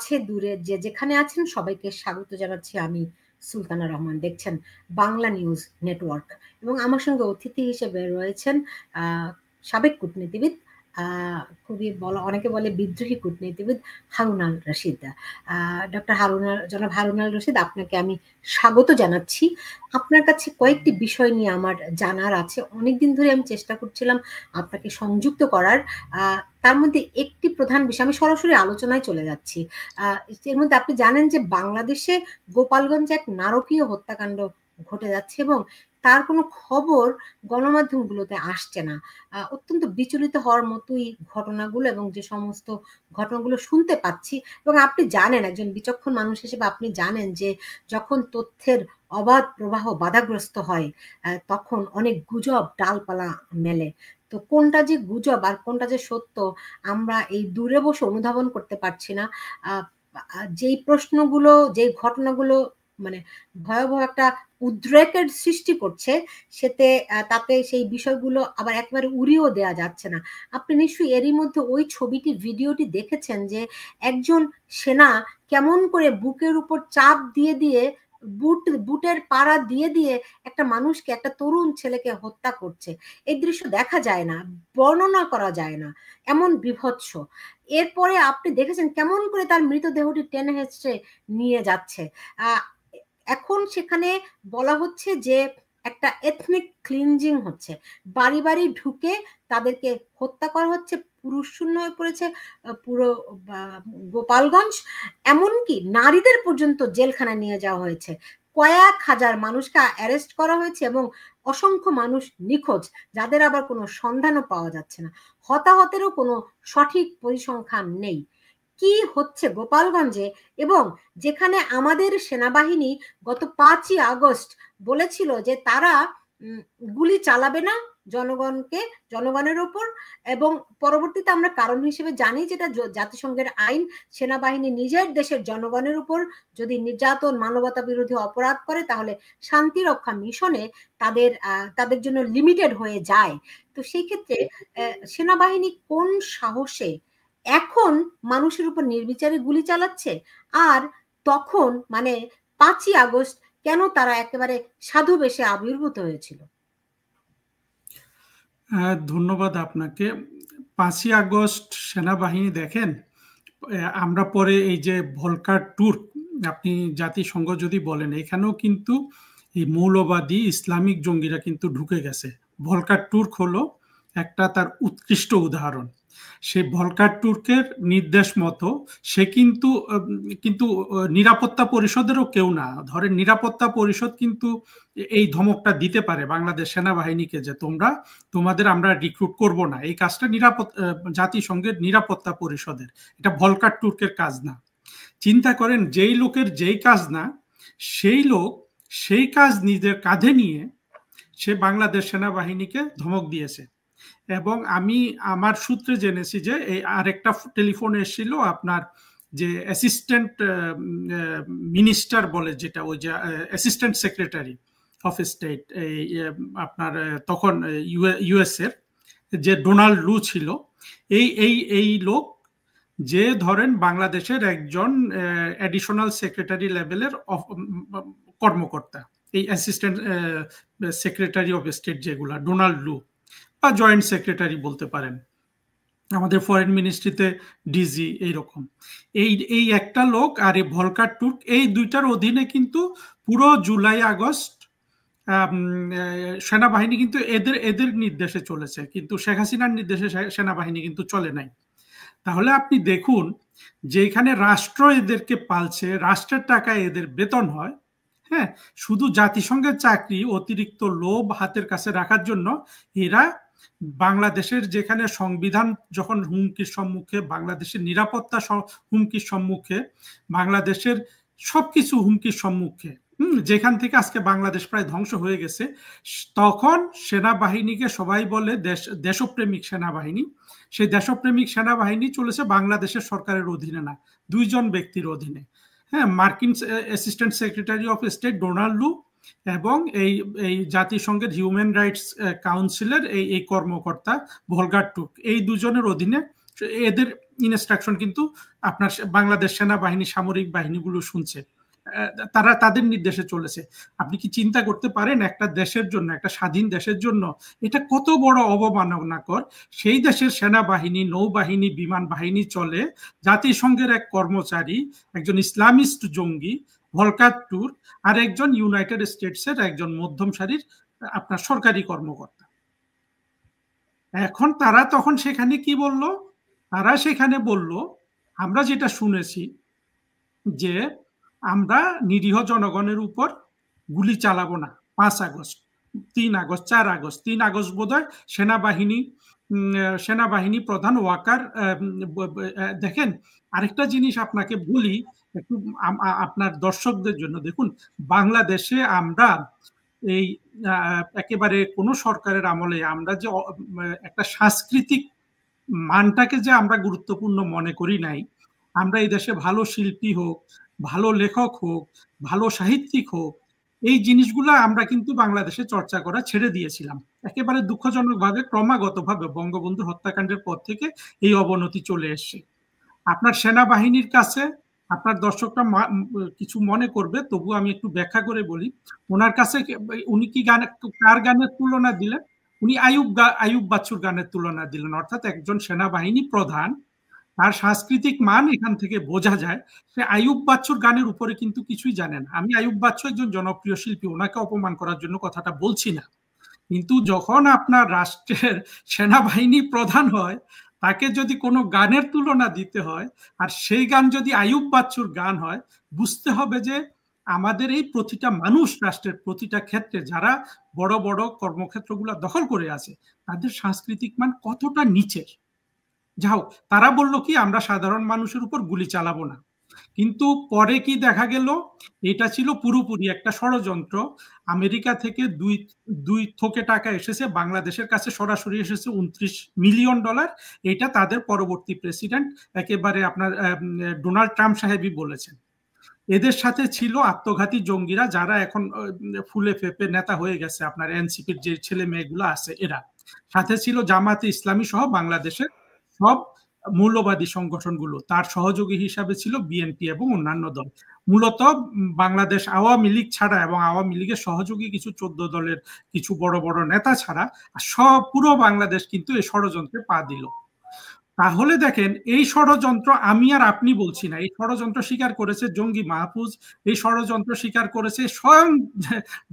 কাছে দূরে যেখানে আছেন সবাইকে স্বাগত জানাচ্ছি। আমি সুলতানা রহমান, দেখছেন বাংলা নিউজ নেটওয়ার্ক এবং আমার সঙ্গে অতিথি হিসেবে রয়েছেন সাবেক কূটনীতিবিদ, খুবই অনেকে বলে বিদ্রোহী কূটনীতিবিদ হারুন আল রশিদ। ডক্টর জনাব হারুন আল রশিদ, আপনাকে আমি স্বাগত জানাচ্ছি। আপনার কাছে কয়েকটি বিষয় নিয়ে আমার জানার আছে। অনেকদিন ধরে আমি চেষ্টা করছিলাম আপনাকে সংযুক্ত করার। তার মধ্যে একটি প্রধান বিষয়, আমি সরাসরি আলোচনায় চলে যাচ্ছি। এর মধ্যে আপনি জানেন যে বাংলাদেশে গোপালগঞ্জে এক নারকীয় হত্যাকাণ্ড ঘটে যাচ্ছে এবং তার কোনো খবর গণমাধ্যমগুলোতে আসছে না। অত্যন্ত বিচলিত হওয়ার মতোই ঘটনাগুলো এবং যে সমস্ত ঘটনাগুলো শুনতে পাচ্ছি, এবং আপনি জানেন একজন বিচক্ষণ মানুষ হিসেবে আপনি জানেন যে যখন তথ্যের অবাধ প্রবাহ বাধাগ্রস্ত হয় তখন অনেক গুজব ডালপালা মেলে। তো কোনটা যে গুজব আর কোনটা যে সত্য আমরা এই দূরে বসে অনুধাবন করতে পারছি না। যেই প্রশ্নগুলো, যেই ঘটনাগুলো মানে ভয়াবহ একটা উদ্রেকের সৃষ্টি করছে, তাতে সেই বিষয়গুলো আবার একেবারে উড়িয়েও দেওয়া যাচ্ছে না। আপনি নিশ্চয়ই এরই মধ্যে ওই ছবিটি, ভিডিওটি দেখেছেন যে একজন সেনা কেমন করে বুকের উপর চাপ দিয়ে দিয়ে বুটের পাড়া দিয়ে দিয়ে একটা মানুষকে, একটা তরুণ ছেলেকে হত্যা করছে। এই দৃশ্য দেখা যায় না, বর্ণনা করা যায় না, এমন বীভৎস। এরপরে আপনি দেখেছেন কেমন করে তার মৃতদেহটি টেনে হেঁচড়ে নিয়ে যাচ্ছে। এখন সেখানে বলা হচ্ছে যে একটা এথনিক ক্লিনজিং হচ্ছে, বাড়ি বাড়ি ঢুকে তাদেরকে হত্যা করা হচ্ছে। পুরুষ শূন্য হয়ে পড়েছে পুরো গোপালগঞ্জ, এমনকি নারীদের পর্যন্ত জেলখানায় নিয়ে যাওয়া হয়েছে। কয়েক হাজার মানুষকে অ্যারেস্ট করা হয়েছে এবং অসংখ্য মানুষ নিখোঁজ, যাদের আবার কোনো সন্ধানও পাওয়া যাচ্ছে না। হতাহতেরও কোনো সঠিক পরিসংখ্যান নেই। কি হচ্ছে গোপালগঞ্জে, এবং যেখানে আমাদের সেনাবাহিনী গত 5ই আগস্ট বলেছিল যে তারা গুলি চালাবে না জনগণের উপর, এবং পরবর্তীতে আমরা কারণ হিসেবে জানি যেটা জাতিসংঘের আইন, সেনাবাহিনী নিজের দেশের জনগণের উপর যদি নির্যাতন, মানবতা বিরোধী অপরাধ করে তাহলে শান্তি রক্ষা মিশনে তাদের জন্য লিমিটেড হয়ে যায়। তো সেই ক্ষেত্রে সেনাবাহিনী কোন সাহসে এখন মানুষের উপর নির্বিচারে গুলি চালাচ্ছে, আর তখন মানে 5ই আগস্ট কেন তারা একেবারে সাধু বেশে আবির্ভূত হয়েছিল? ধন্যবাদ আপনাকে। 5ই আগস্ট সেনাবাহিনী, দেখেন আমরা পরে এই যে ভলকার ট্যুর, আপনি জাতিসংঘ যদি বলেন, এখানেও কিন্তু এই মৌলবাদী ইসলামিক জঙ্গিরা কিন্তু ঢুকে গেছে। ভলকার ট্যুর হলো একটা তার উৎকৃষ্ট উদাহরণ। সেই ভলকার টুর্কের নির্দেশ মতো সে কিন্তু নিরাপত্তা পরিষদেরও কেউ না। ধরেন নিরাপত্তা পরিষদ কিন্তু এই ধমকটা দিতে পারে বাংলাদেশ সেনাবাহিনীকে যে তোমাদের আমরা রিক্রুট করব না। এই কাজটা জাতিসংঘের নিরাপত্তা পরিষদের, এটা ভলকার টুর্কের কাজ না। চিন্তা করেন, যেই লোকের যেই কাজ না, সেই লোক সেই কাজ নিজের কাঁধে নিয়ে সে বাংলাদেশ সেনাবাহিনীকে ধমক দিয়েছে। এবং আমি আমার সূত্রে জেনেছি যে এই আরেকটা টেলিফোন এসেছিল আপনার যে অ্যাসিস্ট্যান্ট মিনিস্টার বলে, যেটা ওই যে অ্যাসিস্ট্যান্ট সেক্রেটারি অফ স্টেট, এই আপনার তখন ইউএস এর যে ডোনাল্ড লু ছিল, এই লোক যে ধরেন বাংলাদেশের একজন অ্যাডিশনাল সেক্রেটারি লেভেলের কর্মকর্তা, এই অ্যাসিস্ট্যান্ট সেক্রেটারি অফ স্টেট যেগুলা, ডোনাল্ড লু বা জয়েন্ট সেক্রেটারি বলতে পারেন, আমাদের ফরেন মিনিস্ট্রিতে ডিজি, এইরকম এই একটা লোক আর এই ভলকার টুর্ক, এই দুইটার অধীনে কিন্তু পুরো জুলাই আগস্ট সেনাবাহিনী কিন্তু এদের নির্দেশে চলেছে, কিন্তু শেখ হাসিনার নির্দেশে সেনাবাহিনী কিন্তু চলে নাই। তাহলে আপনি দেখুন যে এখানে রাষ্ট্র এদেরকে পালছে, রাষ্ট্রের টাকায় এদের বেতন হয়। হ্যাঁ, শুধু জাতিসংঘের চাকরি অতিরিক্ত লোভ হাতের কাছে রাখার জন্য এরা বাংলাদেশের, যেখানে সংবিধান যখন হুমকির সম্মুখে, বাংলাদেশের নিরাপত্তা হুমকির সম্মুখে, বাংলাদেশের সবকিছু হুমকির সম্মুখে, যেখান থেকে আজকে বাংলাদেশ প্রায় ধ্বংস হয়ে গেছে, তখন সেনাবাহিনীকে সবাই বলে দেশপ্রেমিক সেনাবাহিনী। সেই দেশপ্রেমিক সেনাবাহিনী চলেছে বাংলাদেশের সরকারের অধীনে না, দুইজন ব্যক্তির অধীনে। হ্যাঁ, মার্কিন assistant secretary of state Donald লু এবং এই জাতিসংঘের হিউম্যান রাইটস কাউন্সিলের এই কর্মকর্তা ভলকার টুর্ক, এই দুজনের অধীনে এদের ইনস্ট্রাকশন কিন্তু আপনার বাংলাদেশ সেনাবাহিনী সামরিক বাহিনীগুলো শুনছে, তারা তাদের নির্দেশে চলেছে। আপনি কি চিন্তা করতে পারেন একটা দেশের জন্য, একটা স্বাধীন দেশের জন্য এটা কত বড় অবমাননাকর? সেই দেশের সেনাবাহিনী, নৌবাহিনী, বিমান বাহিনী চলে জাতিসংঘের এক কর্মচারী, একজন ইসলামিস্ট জঙ্গি ভলকার টুর্ক, আর একজন ইউনাইটেড স্টেটসের একজন মধ্যম সারির আপনার সরকারি কর্মকর্তা। এখন তারা তখন সেখানে কি বলল? তারা সেখানে বলল, আমরা যেটা শুনেছি যে আমরা নিরীহ জনগণের উপর গুলি চালাবো না 5 আগস্ট, 3 আগস্ট, 4 আগস্ট, 3 আগস্ট বোধহয় সেনাবাহিনী প্রধান ওয়াকার। দেখেন, আরেকটা জিনিস আপনাকে বলি একটু আপনার দর্শকদের জন্য। দেখুন, বাংলাদেশে আমরা এই একেবারে কোন সরকারের আমলে আমরা যে একটা সাংস্কৃতিক মানটাকে যে আমরা গুরুত্বপূর্ণ মনে করি নাই, আমরা এই দেশে ভালো শিল্পী হোক, ভালো লেখক হোক, ভালো সাহিত্যিক হোক, এই জিনিসগুলো আমরা কিন্তু বাংলাদেশে চর্চা করা ছেড়ে দিয়েছিলাম। একেবারে দুঃখজনকভাবে ক্রমাগতভাবে বঙ্গবন্ধু হত্যাকাণ্ডের পর থেকে এই অবনতি চলে এসছে। আপনার সেনাবাহিনীর কাছে, আপনার দর্শকরা কিছু মনে করবে, তবু আমি একটু ব্যাখ্যা করে বলি। ওনার কাছে উনি কি কার গানের তুলনা দিলেন? উনি আইয়ুব বাচ্চুর গানের তুলনা দিলেন। অর্থাৎ একজন সেনাবাহিনী প্রধান, তার সাংস্কৃতিক মান এখান থেকে বোঝা যায়। সে আইয়ুব বাচ্চুর গানের উপরে কিন্তু কিছুই জানে না। আমি আইয়ুব বাচ্চু একজন জনপ্রিয় শিল্পী, ওনাকে অপমান করার জন্য কথাটা বলছি না, কিন্তু যখন আপনার রাষ্ট্রের সেনাবাহিনী প্রধান হয়, তাকে যদি কোনো গানের তুলনা দিতে হয়, আর সেই গান যদি আইয়ুব বাচ্চুর গান হয়, বুঝতে হবে যে আমাদের এই প্রতিটা মানুষ রাষ্ট্রের প্রতিটা ক্ষেত্রে যারা বড় বড় কর্মক্ষেত্রগুলো দখল করে আছে, তাদের সাংস্কৃতিক মান কতটা নিচের। যাও, তারা বলল কি আমরা সাধারণ মানুষের উপর গুলি চালাবো না, কিন্তু পরে কি দেখা গেল? এটা ছিল পুরোপুরি একটা ষড়যন্ত্র। আমেরিকা থেকে দুই থোকে টাকা এসেছে, বাংলাদেশের কাছে সরাসরি এসেছে $29 মিলিয়ন। এটা তাদের পরবর্তী প্রেসিডেন্ট একেবারে আপনার ডোনাল্ড ট্রাম্প সাহেবই বলেছেন। এদের সাথে ছিল আত্মঘাতী জঙ্গিরা, যারা এখন ফুলে ফেপে নেতা হয়ে গেছে, আপনার এনসিপির যে ছেলে মেয়েগুলো আছে এরা। সাথে ছিল জামাতে ইসলামী সহ বাংলাদেশের সব মৌলবাদী সংগঠনগুলো। তার সহযোগী হিসাবে ছিল বিএনপি এবং অন্যান্য দল। মূলত বাংলাদেশ আওয়ামী লীগ ছাড়া এবং আওয়ামী লীগের সহযোগী কিছু 14 দলের কিছু বড় বড় নেতা ছাড়া সব পুরো বাংলাদেশ কিন্তু এই ষড়যন্ত্রে পা দিল। তাহলে দেখেন, এই ষড়যন্ত্র আমি আর আপনি বলছি না, এই ষড়যন্ত্র স্বীকার করেছে জঙ্গি মাহফুজ, এই ষড়যন্ত্র স্বীকার করেছে স্বয়ং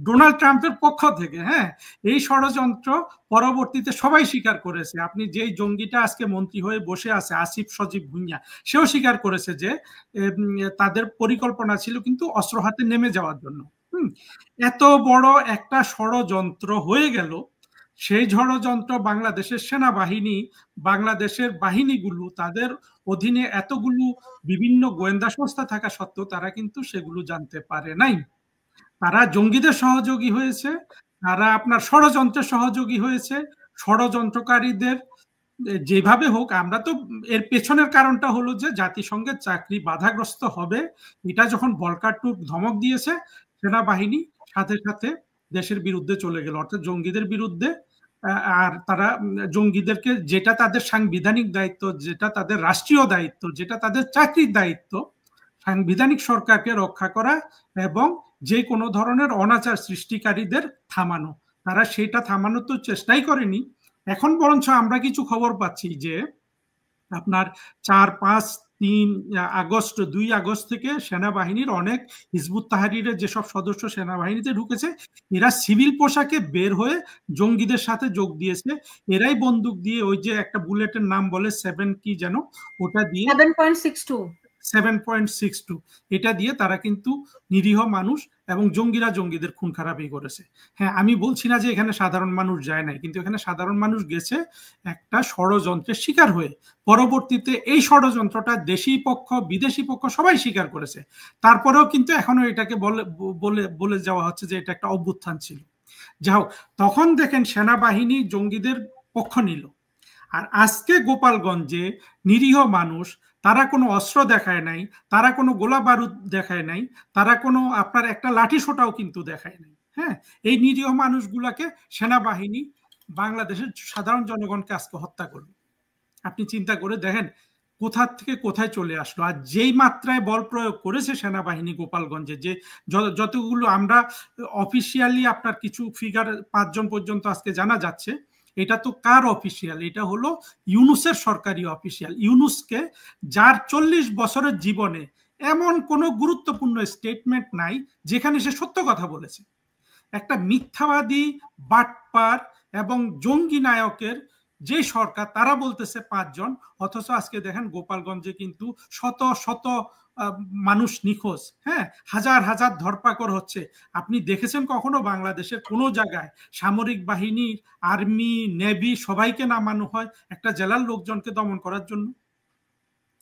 ডোনাল্ড ট্রাম্পের পক্ষ থেকে। হ্যাঁ, এই ষড়যন্ত্র পরবর্তীতে সবাই স্বীকার করেছে। আপনি যেই জঙ্গিটা আজকে মন্ত্রী হয়ে বসে আছে, আসিফ সজীব ভুঁইয়া, সেও স্বীকার করেছে যে তাদের পরিকল্পনা ছিল কিন্তু অস্ত্র হাতে নেমে যাওয়ার জন্য। এত বড় একটা ষড়যন্ত্র হয়ে গেল, সেই ষড়যন্ত্র বাংলাদেশের সেনাবাহিনী, বাংলাদেশের বাহিনীগুলো, তাদের অধীনে এতগুলো বিভিন্ন গোয়েন্দা সংস্থা থাকা সত্ত্বেও তারা কিন্তু সেগুলো জানতে পারে নাই। তারা জঙ্গিদের সহযোগী হয়েছে, তারা আপনার ষড়যন্ত্রের সহযোগী হয়েছে। ষড়যন্ত্রকারীদের যেভাবে হোক, আমরা তো এর পেছনের কারণটা হলো যে জাতিসংঘের চাকরি বাধাগ্রস্ত হবে, এটা যখন ভলকার টুর্ক ধমক দিয়েছে, সেনাবাহিনী সাথে সাথে দেশের বিরুদ্ধে চলে গেল, অর্থাৎ জঙ্গিদের বিরুদ্ধে। আর তারা জঙ্গিদেরকে, যেটা তাদের সাংবিধানিক দায়িত্ব, যেটা তাদের রাষ্ট্রীয় দায়িত্ব, যেটা তাদের চাকরির দায়িত্ব, সাংবিধানিক সরকারকে রক্ষা করা এবং যে কোনো ধরনের অনাচার সৃষ্টিকারীদের থামানো, তারা সেটা থামানোর তো চেষ্টাই করেনি। এখন বরঞ্চ আমরা কিছু খবর পাচ্ছি যে আপনার 4, 5, 3 আগস্ট, 2 আগস্ট থেকে সেনাবাহিনীর অনেক হিজবুত তাহরিরের যেসব সদস্য সেনাবাহিনীতে ঢুকেছে, এরা সিভিল পোশাকে বের হয়ে জঙ্গিদের সাথে যোগ দিয়েছে। এরাই বন্দুক দিয়ে, ওই যে একটা বুলেটের নাম বলে 7 কি যেন, ওটা দিয়ে 7.62, এটা দিয়ে তারা কিন্তু নিরীহ মানুষ এবং জঙ্গিরা জঙ্গিদের খুন খারাপই করেছে। হ্যাঁ, আমি বলছি না যে এখানে সাধারণ মানুষ যায় নাই, কিন্তু এখানে সাধারণ মানুষ গেছে একটা ষড়যন্ত্রের শিকার হয়ে। পরবর্তীতে এই ষড়যন্ত্রটা দেশি পক্ষ বিদেশি পক্ষ সবাই স্বীকার করেছে। তারপরেও কিন্তু এখনো এটাকে বলে যাওয়া হচ্ছে যে এটা একটা অভ্যুত্থান ছিল। যাও, তখন দেখেন সেনাবাহিনী জঙ্গিদের পক্ষ নিল। আর আজকে গোপালগঞ্জে নিরীহ মানুষ, তারা কোনো অস্ত্র দেখায় নাই, তারা কোনো গোলা বারুদ দেখায় নাই, তারা কোনো আপনার একটা লাঠি সোটাও কিন্তু দেখায় নাই। হ্যাঁ, এই নিরীহ মানুষগুলাকে সেনাবাহিনী বাংলাদেশের সাধারণ জনগণকে আজকে হত্যা করবে। আপনি চিন্তা করে দেখেন কোথা থেকে কোথায় চলে আসলো। আর যেই মাত্রায় বল প্রয়োগ করেছে সেনাবাহিনী গোপালগঞ্জে, যে যতগুলো আমরা অফিসিয়ালি আপনার কিছু ফিগার 5 জন পর্যন্ত আজকে জানা যাচ্ছে, এটা তো কার অফিসিয়াল? এটা হলো ইউনুসের সরকারি অফিসিয়াল। ইউনুসকে, যার 40 বছরের জীবনে এমন কোনো গুরুত্বপূর্ণ স্টেটমেন্ট নাই যেখানে সে সত্য কথা বলেছে। একটা মিথ্যাবাদী, বাটপার এবং জঙ্গি নায়কের যে সরকার, তারা বলতেছে 5 জন, অথচ আজকে দেখেন গোপালগঞ্জে কিন্তু শত শত মানুষ নিখোঁজ, হ্যাঁ, হাজার হাজার ধরপাকড় হচ্ছে। আপনি দেখেছেন কখনো বাংলাদেশের কোনো জায়গায় সামরিক বাহিনী, আর্মি, নেভি সবাইকে নামানো হয় একটা জেলার লোকজনকে দমন করার জন্য?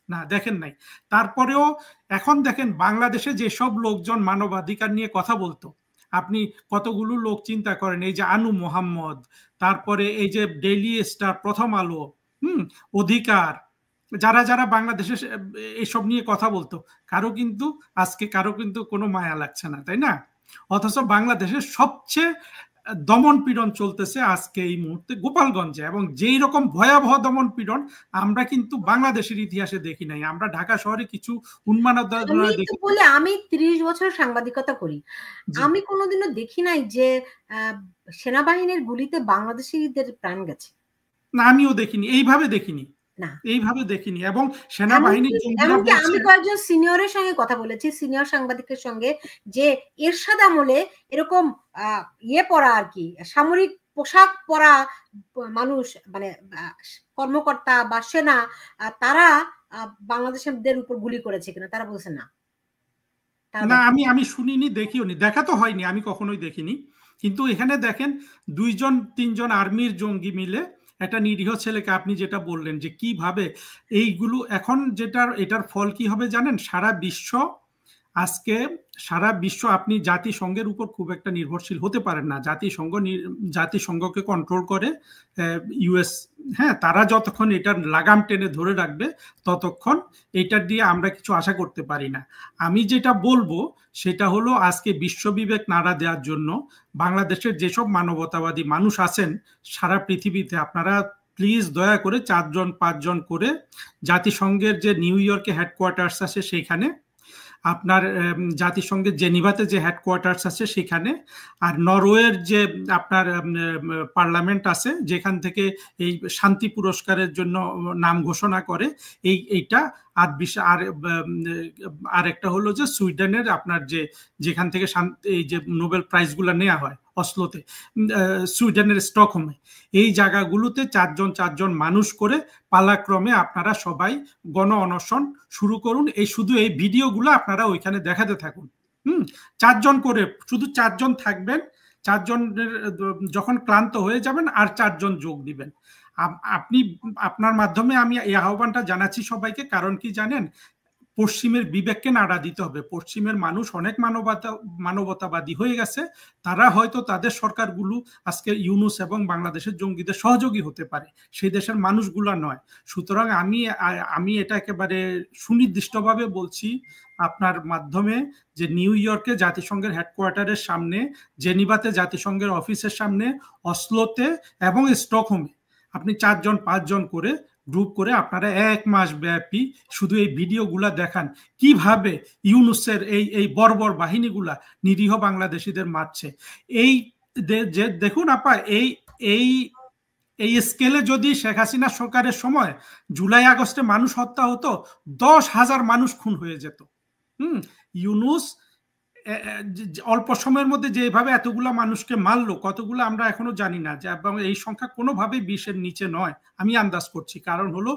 না, দেখেন নাই। তারপরেও এখন দেখেন বাংলাদেশে যেসব লোকজন মানবাধিকার নিয়ে কথা বলতো, আপনি কতগুলো লোক চিন্তা করেন, এই যে আনু মোহাম্মদ, তারপরে এই যে ডেইলি স্টার, প্রথম আলো, অধিকার, যারা যারা বাংলাদেশে এসব নিয়ে কথা বলতো, কারো কিন্তু কোনো মায়া লাগছে না, তাই না? অথচ বাংলাদেশের সবচেয়ে দমন পীড়ন চলতেছে আজকে এই মুহূর্তে গোপালগঞ্জে, এবং যেই রকম ভয়াবহ দমন পীড়ন আমরা কিন্তু বাংলাদেশের ইতিহাসে দেখি নাই। আমরা ঢাকা শহরে কিছু উন্মাদনা দেখি। আমি 30 বছর সাংবাদিকতা করি, আমি কোনোদিনও দেখি নাই যে সেনাবাহিনীর গুলিতে বাংলাদেশিদের প্রাণ গেছে। না, আমিও দেখিনি, এইভাবে দেখিনি, এবং সেনাবাহিনীর এমনকি আমি কয়েকজন সিনিয়রের সঙ্গে কথা বলেছি, সিনিয়র সাংবাদিকের সঙ্গে, যে এরশাদ আমলে এরকম পরা আর কি, সামরিক পোশাক পরা মানুষ, মানে কর্মকর্তা বা সেনা, তারা বাংলাদেশের উপর গুলি করেছে কিনা, তারা বলছে না। না, আমি শুনিনি, দেখিওনি, দেখা তো হয়নি, আমি কখনোই দেখিনি। কিন্তু এখানে দেখেন 2-3 জন আর্মির জঙ্গি মিলে একটা নিরীহ ছেলেকে, আপনি যেটা বললেন যে কিভাবে এইগুলো এখন, এটার ফল কি হবে জানেন? সারা বিশ্ব আপনি জাতিসংঘের উপর খুব একটা নির্ভরশীল হতে পারেন না। জাতিসংঘকে কন্ট্রোল করে ইউএস, হ্যাঁ, তারা যতক্ষণ এটার লাগাম টেনে ধরে রাখবে ততক্ষণ এটার দিয়ে আমরা কিছু আশা করতে পারি না। আমি যেটা বলবো সেটা হলো, আজকে বিশ্ববিবেক নাড়া দেওয়ার জন্য বাংলাদেশের যেসব মানবতাবাদী মানুষ আছেন সারা পৃথিবীতে, আপনারা প্লিজ দয়া করে 4-5 জন করে জাতিসংঘের যে নিউ ইয়র্কে হেডকোয়ার্টার্স আছে সেখানে, আপনার জাতিসংঘের জেনিভাতে যে হেডকোয়ার্টার্স আছে সেখানে, আর নরওয়ের যে আপনার পার্লামেন্ট আছে যেখান থেকে এই শান্তি পুরস্কারের জন্য নাম ঘোষণা করে, এইটা আর একটা হলো যে সুইডেনের আপনার যেখান থেকে এই যে নোবেল প্রাইজগুলো নেওয়া হয় অসলোতে, সুইডেনের স্টকহোমে, এই জায়গাগুলোতে 4 জন মানুষ করে পালাক্রমে আপনারা সবাই গণ অনশন শুরু করুন। শুধু এই ভিডিওগুলো আপনারা ওইখানে দেখাতে থাকুন। 4 জন করে, শুধু 4 জন থাকবেন, 4 জনের যখন ক্লান্ত হয়ে যাবেন আর 4 জন যোগ দিবেন। আপনার মাধ্যমে আমি এই আহ্বানটা জানাচ্ছি সবাইকে, কারণ কি জানেন, পশ্চিমের বিবেককে নাড়া দিতে হবে। পশ্চিমের মানুষ অনেক মানবতাবাদী হয়ে গেছে, তারা হয়তো তাদের সরকারগুলো আজকে ইউনুস এবং বাংলাদেশের জঙ্গিদের সহযোগী হতে পারে, সেই দেশের মানুষগুলা নয়। সুতরাং আমি এটা একেবারে সুনির্দিষ্টভাবে বলছি আপনার মাধ্যমে, যে নিউ ইয়র্কে জাতিসংঘের হেডকোয়ার্টারের সামনে, জেনিভাতে জাতিসংঘের অফিসের সামনে, অসলোতে এবং স্টকহোমে আপনি 4-5 জন করে গ্রুপ করে আপনারা 1 মাস ব্যাপী শুধু এই ভিডিওগুলা দেখান, কিভাবে ইউনুসের এই বর্বর বাহিনীগুলা নিরীহ বাংলাদেশিদের মারছে। দেখুন আপা, এই স্কেলে যদি শেখ হাসিনা সরকারের সময় জুলাই আগস্টে মানুষ হত্যা হতো, 10,000 মানুষ খুন হয়ে যেত। ইউনুস অল্প সময়ের মধ্যে যেভাবে এতগুলা মানুষকে মারলো, কতগুলো আমরা এখনো জানি না, এবং এই সংখ্যা কোনোভাবেই 20-এর নিচে নয় আমি আন্দাজ করছি। কারণ হলো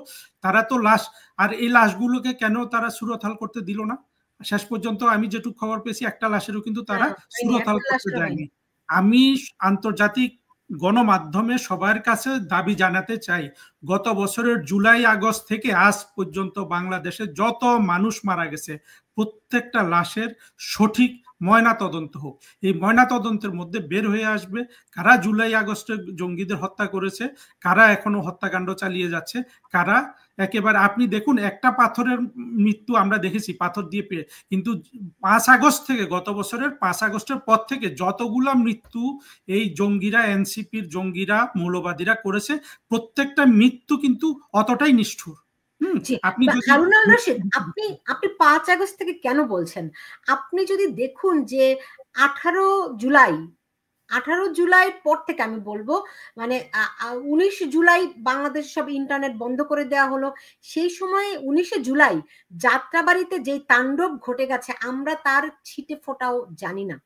তারা তো লাশ, আর এই লাশগুলোকে কেন তারা সুরতহাল করতে দিল না? শেষ পর্যন্ত আমি যেটুকু খবর পেয়েছি, একটা লাশেরও কিন্তু তারা সুরতহাল করতে দেয়নি। আমি আন্তর্জাতিক গণমাধ্যমে সবার কাছে দাবি জানাতে চাই, গত বছরের জুলাই আগস্ট থেকে আজ পর্যন্ত বাংলাদেশে যত মানুষ মারা গেছে প্রত্যেকটা লাশের সঠিক ময়না তদন্ত হোক। এই ময়না তদন্তের মধ্যে বের হয়ে আসবে কারা জুলাই আগস্টে জঙ্গিদের হত্যা করেছে, কারা এখনো হত্যাকাণ্ড চালিয়ে যাচ্ছে, কারা একেবারে আপনি দেখুন একটা পাথরের মৃত্যু আমরা দেখেছি পাথর দিয়ে পেয়ে, কিন্তু 5 আগস্ট থেকে গত বছরের 5 আগস্টের পর থেকে যতগুলা মৃত্যু এই জঙ্গিরা এনসিপির জঙ্গিরা মৌলবাদীরা করেছে প্রত্যেকটা মৃত্যু কিন্তু অতটাই নিষ্ঠুর। আপনি যদি হারুনুর রশিদ আপনি 5 আগস্ট থেকে কেন বলছেন? আপনি যদি দেখুন যে 18 জুলাই পর থেকে আমি বলবো মানে 19 জুলাই বাংলাদেশ সব ইন্টারনেট বন্ধ করে দেওয়া হলো। সেই সময় 19 জুলাই যাত্রাবাড়িতে যে তাণ্ডব ঘটে গেছে আমরা তার ছিটে ফোটাও জানি না।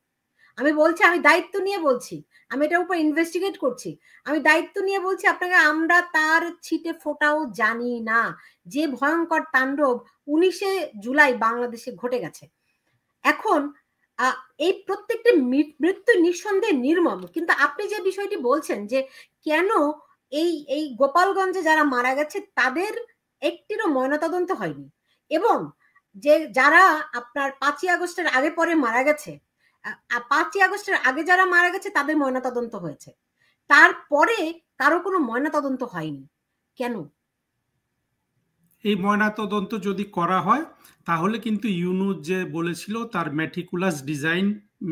আমি বলছি, আমি দায়িত্ব নিয়ে বলছি, আমি এটার উপর ইনভেস্টিগেট করছি, আমি দায়িত্ব নিয়ে বলছি আপনাকে, আমরা তার ছিটে ফোটাও জানি না যে ভয়ঙ্কর তাণ্ডব 19 জুলাই বাংলাদেশে ঘটে গেছে। এখন এই প্রত্যেকটি মৃত্যু নিঃসন্দেহে নির্মম, কিন্তু আপনি যে বিষয়টি বলছেন যে কেন এই গোপালগঞ্জে যারা মারা গেছে তাদের একটিরও ময়নাতদন্ত হয়নি, এবং যে যারা আপনার 5 আগস্টের আগে পরে মারা গেছে, 5 আগস্টের আগে যারা মারা গেছে তাদের ময়নাতদন্ত হয়েছে, তারপরে কারো কোনো ময়নাতদন্ত হয়নি কেন? এই ময়নাতদন্ত যদি করা হয় তাহলে কিন্তু ইউনূস যে বলেছিল তার মেটিকুলাস ডিজাইন,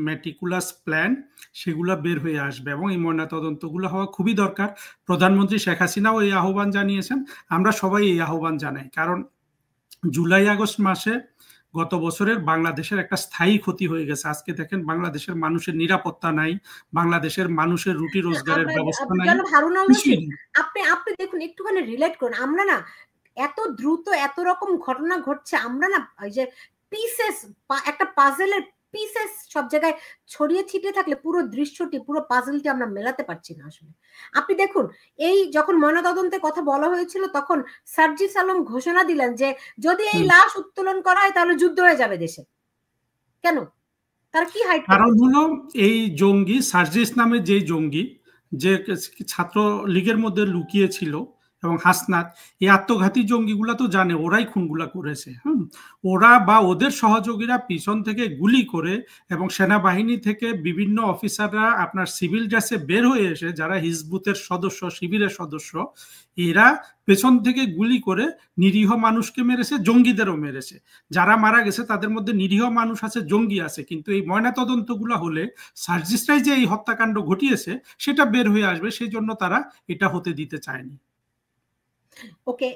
মেটিকুলাস প্ল্যান সেগুলো বের হয়ে আসবে, এবং এই ময়নাতদন্তগুলো হওয়া খুবই দরকার। প্রধানমন্ত্রী শেখ হাসিনাও এই আহ্বান জানিয়েছেন, আমরা সবাই এই আহ্বান জানাই, কারণ জুলাই আগস্ট মাসে গত বছরের বাংলাদেশের একটা স্থায়ী ক্ষতি হয়ে গেছে। আজকে দেখেন বাংলাদেশের মানুষের নিরাপত্তা নাই, বাংলাদেশের মানুষের রুটি রোজগারের ব্যবস্থা নাই। আপনি দেখুন, একটুখানি রিলেট করুন, আমরা না এত দ্রুত এত রকম ঘটনা ঘটছে, আমরা না এই যে পিসেস, একটা পাজেলের পিসেস সব জায়গায় ছড়িয়ে ছিটিয়ে থাকলে পুরো দৃশ্যটি, পুরো পাজলটি আমরা মেলাতে পারছি না আসলে। আপনি দেখুন, এই যখন ময়নাতদন্তের কথা বলা হয়েছিল তখন সার্জিস আলম ঘোষণা দিলেন যে যদি এই লাশ উত্তোলন করা হয় তাহলে যুদ্ধ হয়ে যাবে দেশে। কেন? তার কি হাইট? কারণ হলো এই জঙ্গি সার্জিস নামে যে জঙ্গি, যে ছাত্র লীগের মধ্যে লুকিয়ে ছিল, এবং হাসনাত, এই আত্মঘাতী জঙ্গিগুলা তো জানে ওরাই খুনগুলা করেছে। ওরা বা ওদের সহযোগীরা পিছন থেকে গুলি করে, এবং সেনাবাহিনী থেকে বিভিন্ন অফিসাররা আপনার সিভিল ড্রেসে বের হয়ে এসে, যারা হিজবুতের সদস্য, শিবিরের সদস্য, এরা পেছন থেকে গুলি করে নিরীহ মানুষকে মেরেছে, জঙ্গিদেরও মেরেছে। যারা মারা গেছে তাদের মধ্যে নিরীহ মানুষ আছে, জঙ্গি আছে, কিন্তু এই ময়নাতদন্তগুলো হলে সার্জিসরাই যে এই হত্যাকাণ্ড ঘটিয়েছে সেটা বের হয়ে আসবে, সেই জন্য তারা এটা হতে দিতে চায়নি। ওকে,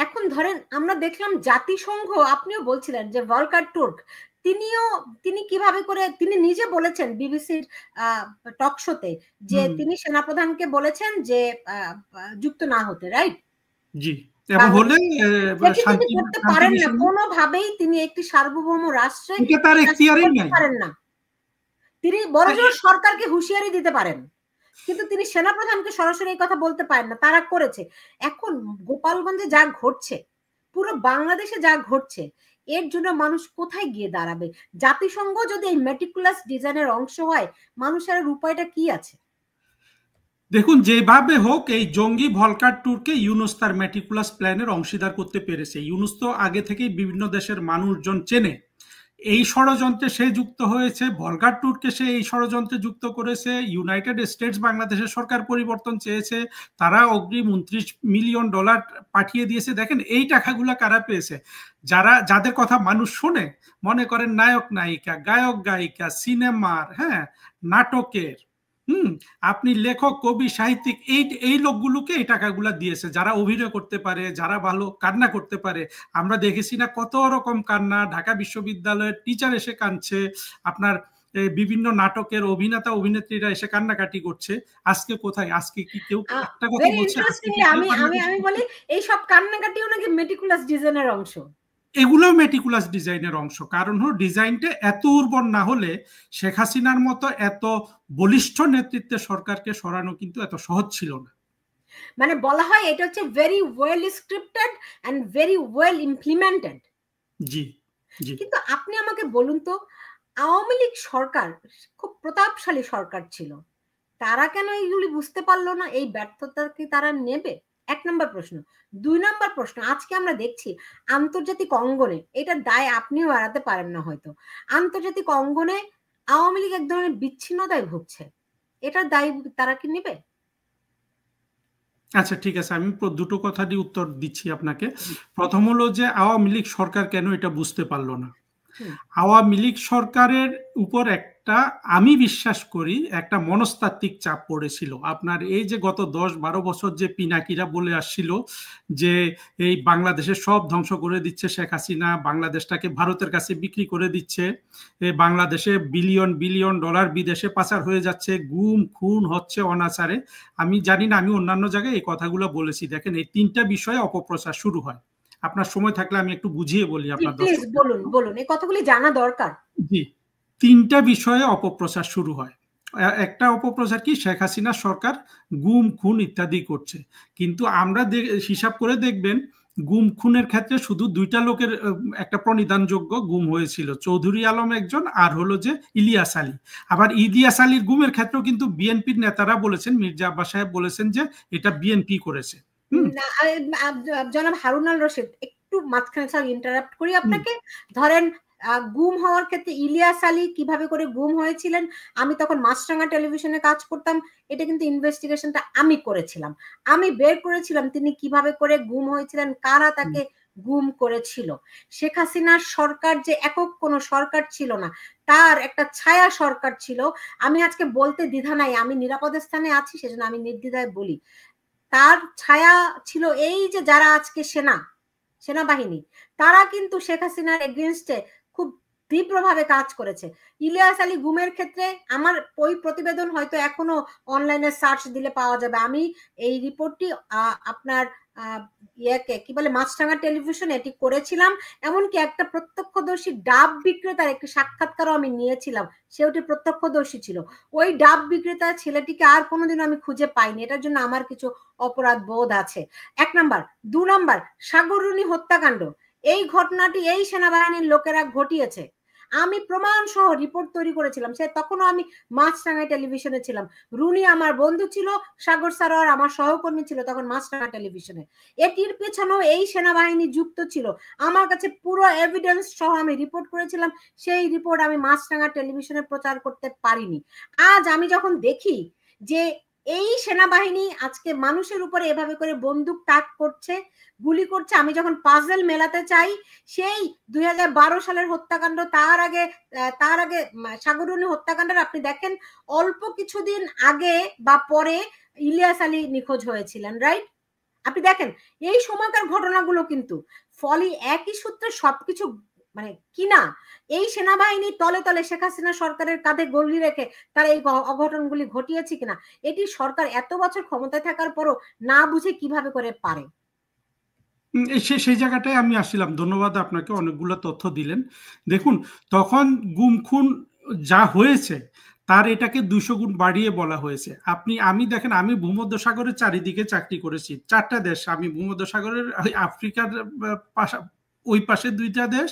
এখন ধরেন আমরা দেখলাম জাতিসংঘ, আপনিও বলছিলেন যে ভলকার টুর্ক, তিনি কিভাবে করে, তিনি নিজে বলেছেন বিবিসির টক শোতে যে তিনি সেনাপ্রধানকে বলেছেন যে যুক্ত না হতে, রাইট? জি, এবং হলে শান্তি করতে পারেন না কোনোভাবেই, তিনি একটি সার্বভৌম রাষ্ট্রে এটা তার এখতিয়ারই নাই, পারেন না। তিনি বড়জোর সরকারকে হুঁশিয়ারি দিতে পারেন, কিন্তু তিনি সেনাপ্রধানকে সরাসরি এই কথা বলতে পারেন না, তারা করেছে। এখন গোপালগঞ্জে যা ঘটছে, পুরো বাংলাদেশে যা ঘটছে, এর জন্য মানুষ কোথায় গিয়ে দাঁড়াবে? জাতিসংঘ যদি এই মেটিকুলাস ডিজাইনের অংশ হয়, মানুষের উপায়টা কি আছে? দেখুন, যেভাবে হোক এই জঙ্গি ভলকার ট্যুরকে ইউনূস তার মেটিকুলাস প্ল্যানের অংশীদার করতে পেরেছে। ইউনূস তো আগে থেকেই বিভিন্ন দেশের মানুষজন চেনে, এই ষড়যন্ত্রে সে যুক্ত হয়েছে, ভলকার ট্যুরকে সে এই ষড়যন্ত্রে যুক্ত করেছে। ইউনাইটেড স্টেটস বাংলাদেশের সরকার পরিবর্তন চেয়েছে, তারা অগ্রিম $29 মিলিয়ন পাঠিয়ে দিয়েছে। দেখেন এই টাকাগুলো কারা পেয়েছে? যাদের কথা মানুষ শোনে, মনে করেন নায়ক নায়িকা, গায়ক গায়িকা, সিনেমার, নাটকের, আপনি লেখক, কবি, সাহিত্যিক, এই লোকগুলোকে এই টাকাগুলা দিয়েছে, যারা অভিনয় করতে পারে, যারা ভালো কান্না করতে পারে। আমরা দেখেছি না কত রকম কান্না, ঢাকা বিশ্ববিদ্যালয়ের টিচার এসে কাঁদছে, আপনার বিভিন্ন নাটকের অভিনেতা অভিনেত্রীরা এসে কান্নাকাটি করছে। আজকে কোথায়? আজকে কি কেউ একটা কথা বলছে? আমি বলি এই সব কান্নাকাটিও নাকি মেটিকুলাস ডিজাইনের অংশ। এগুলো মেটিকুলাস ডিজাইনের অংশ, কারণ হলো ডিজাইনটা এত উর্বর না হলে শেখ হাসিনার মতো এত বলিষ্ঠ নেতৃত্বে সরকারকে সরানো কিন্তু এত সহজ ছিল না। মানে বলা হয় এটা হচ্ছে very well scripted and very well implemented. জি, কিন্তু আপনি আমাকে বলুন তো, আওয়ামী লীগ সরকার খুব প্রতাপশালী সরকার ছিল, তারা কেন এইগুলি বুঝতে পারলো না? এই ব্যর্থতা কি তারা নেবে? এক নম্বর প্রশ্ন। 2 নম্বর প্রশ্ন, আজকে আমরা দেখছি আন্তর্জাতিক অঙ্গনে, এটার দায় আপনিও এড়াতে পারেন না হয়তো, আন্তর্জাতিক অঙ্গনে আওয়ামী লীগ এক ধরনের বিচ্ছিন্নতায় ভুগছে, এটার দায় তারা কি নেবে? আচ্ছা ঠিক আছে, আমি দুটো কথারই উত্তর দিচ্ছি আপনাকে। প্রথম হলো যে আওয়ামী লীগ সরকার কেন এটা বুঝতে পারলো না। আওয়ামী লীগ সরকারের উপর একটা, আমি বিশ্বাস করি, একটা মনস্তাত্ত্বিক চাপ পড়েছিল। আপনার এই যে গত 10-12 বছর যে পিনাকিরা বলে আসছিল যে এই বাংলাদেশের সব ধ্বংস করে দিচ্ছে শেখ হাসিনা, বাংলাদেশটাকে ভারতের কাছে বিক্রি করে দিচ্ছে, বাংলাদেশে বিলিয়ন বিলিয়ন ডলার বিদেশে পাচার হয়ে যাচ্ছে, গুম খুন হচ্ছে অনাচারে। আমি জানি না, আমি অন্যান্য জায়গায় এই কথাগুলো বলেছি। দেখেন, এই 3টা বিষয়ে অপপ্রচার শুরু হয়। আপনার সময় থাকলে আমি একটু বুঝিয়ে বলি আপনার প্লিজ বলুন, বলুন, এই কথাগুলি জানা দরকার। জি, 3টা বিষয়ে অপপ্রচার শুরু হয়। একটা অপপ্রচার কি, শেখ হাসিনা সরকার গুম খুন ইত্যাদি করছে, কিন্তু আমরা হিসাব করে দেখবেন গুম খুনের ক্ষেত্রে শুধু 2টা লোকের একটা প্রণিধানযোগ্য গুম হয়েছিল, চৌধুরী আলম একজন, আর হলো যে ইলিয়াস আলী। আবার ইলিয়াস আলীর গুমের ক্ষেত্রেও কিন্তু বিএনপির নেতারা বলেছেন, মির্জা আব্বাস সাহেব বলেছেন যে এটা বিএনপি করেছে। জনাব হারুন আল রশিদ, একটু মাঝখানে ইন্টারাপ্ট করি আপনাকে। ধরেন গুম হওয়ার ক্ষেত্রে ইলিয়াস আলী কিভাবে করে গুম হয়েছিলেন, আমি তখন মাছরাঙা টেলিভিশনে কাজ করতাম, এটা কিন্তু ইনভেস্টিগেশনটা আমি করেছিলাম, আমি বের করেছিলাম তিনি কিভাবে করে গুম হয়েছিলেন, কারা তাকে গুম করেছিল। শেখ হাসিনার সরকার যে একক কোনো সরকার ছিল না, তার একটা ছায়া সরকার ছিল। আমি আজকে বলতে দ্বিধা নাই, আমি নিরাপদ স্থানে আছি, সেজন্য আমি নির্দ্বিধায় বলি, তার ছায়া ছিল এই যে যারা আজকে সেনাবাহিনী, তারা কিন্তু শেখ হাসিনার এগেইনস্টে খুব তীব্রভাবে কাজ করেছে। ইলিয়াস আলী গুমের ক্ষেত্রে আমার ওই প্রতিবেদন হয়তো এখনো অনলাইনে সার্চ দিলে পাওয়া যাবে। আমি এই রিপোর্টটি আপনার কি বলে মাছরাঙা টেলিভিশন এটি করেছিলাম, এমনকি একটা প্রত্যক্ষদর্শী ডাব বিক্রেতার একটি সাক্ষাৎকারও আমি নিয়েছিলাম, সেটি প্রত্যক্ষদর্শী ছিল। ওই ডাব বিক্রেতা ছেলেটিকে আর কোনোদিন আমি খুঁজে পাইনি, এটার জন্য আমার কিছু অপরাধ বোধ আছে। 1 নাম্বার। 2 নাম্বার, সাগররুনি হত্যাকাণ্ড, এই ঘটনাটি এই সেনাবাহিনীর লোকেরা ঘটিয়েছে, আমি প্রমাণ সহ রিপোর্ট তৈরি করেছিলাম। সে তখনও আমি মাছরাঙা টেলিভিশনে ছিলাম, রুনি আমার বন্ধু ছিল, সাগর সারোয়ার আমার সহকর্মী ছিল তখন মাছরাঙা টেলিভিশনে। এটির পেছনেও এই সেনাবাহিনী যুক্ত ছিল, আমার কাছে পুরো এভিডেন্স সহ আমি রিপোর্ট করেছিলাম, সেই রিপোর্ট আমি মাছরাঙা টেলিভিশনে প্রচার করতে পারিনি। আজ আমি যখন দেখি যে এই সেনাবাহিনী আজকে মানুষের উপরে এভাবে করে বন্দুক তাক করছে, গুলি করছে, আমি যখন পাজল মেলাতে চাই সেই 2012 সালের হত্যাকাণ্ড, তার আগে সাগররুনি হত্যাকাণ্ডের আপনি দেখেন অল্প কিছুদিন আগে বা পরে ইলিয়াস আলী নিখোঁজ হয়েছিলেন, রাইট? আপনি দেখেন এই সময়কার ঘটনাগুলো কিন্তু ফলে একই সূত্রে সবকিছু মানে কিনা এই সেনাবাহিনী তলে তলে শেখ হাসিনা সরকারের কাঁধে গলি রেখে তারা এই অঘটনগুলি ঘটিয়েছে কিনা, এটি সরকার এত বছর ক্ষমতায় থাকার পরও না বুঝে কিভাবে করে পারে। সেই জায়গাটায় আমি আসছিলাম। ধন্যবাদ আপনাকে, অনেকগুলো তথ্য দিলেন। দেখুন, তখন গুম খুন যা হয়েছে তার এটাকে 200 গুণ বাড়িয়ে বলা হয়েছে। আমি দেখেন, আমি ভূমধ্যসাগরের চারিদিকে চাকরি করেছি, 4টা দেশ, আমি ভূমধ্যসাগরের আফ্রিকার ওই পাশে 2টা দেশ,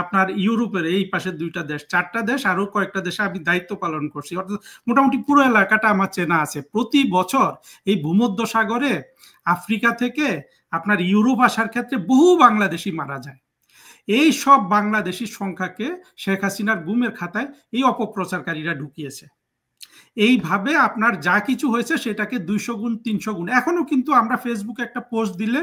আপনার ইউরোপের এই পাশে 2টা দেশ, 4টা দেশ, আরো কয়েকটা দেশে আমি দায়িত্ব পালন করছি, অর্থাৎ মোটামুটি পুরো এলাকাটা আমার চেনা আছে। প্রতি বছর এই ভূমধ্যসাগরে আফ্রিকা থেকে আপনার ইউরোপ আসার ক্ষেত্রে বহু বাংলাদেশি মারা যায়। এই সব বাংলাদেশির সংখ্যাকে শেখ হাসিনার গুমের খাতায় এই অপপ্রচারকারীরা ঢুকিয়েছে। এইভাবে আপনার যা কিছু হয়েছে সেটাকে 200 গুণ 300 গুণ। এখনো কিন্তু আমরা ফেসবুকে একটা পোস্ট দিলে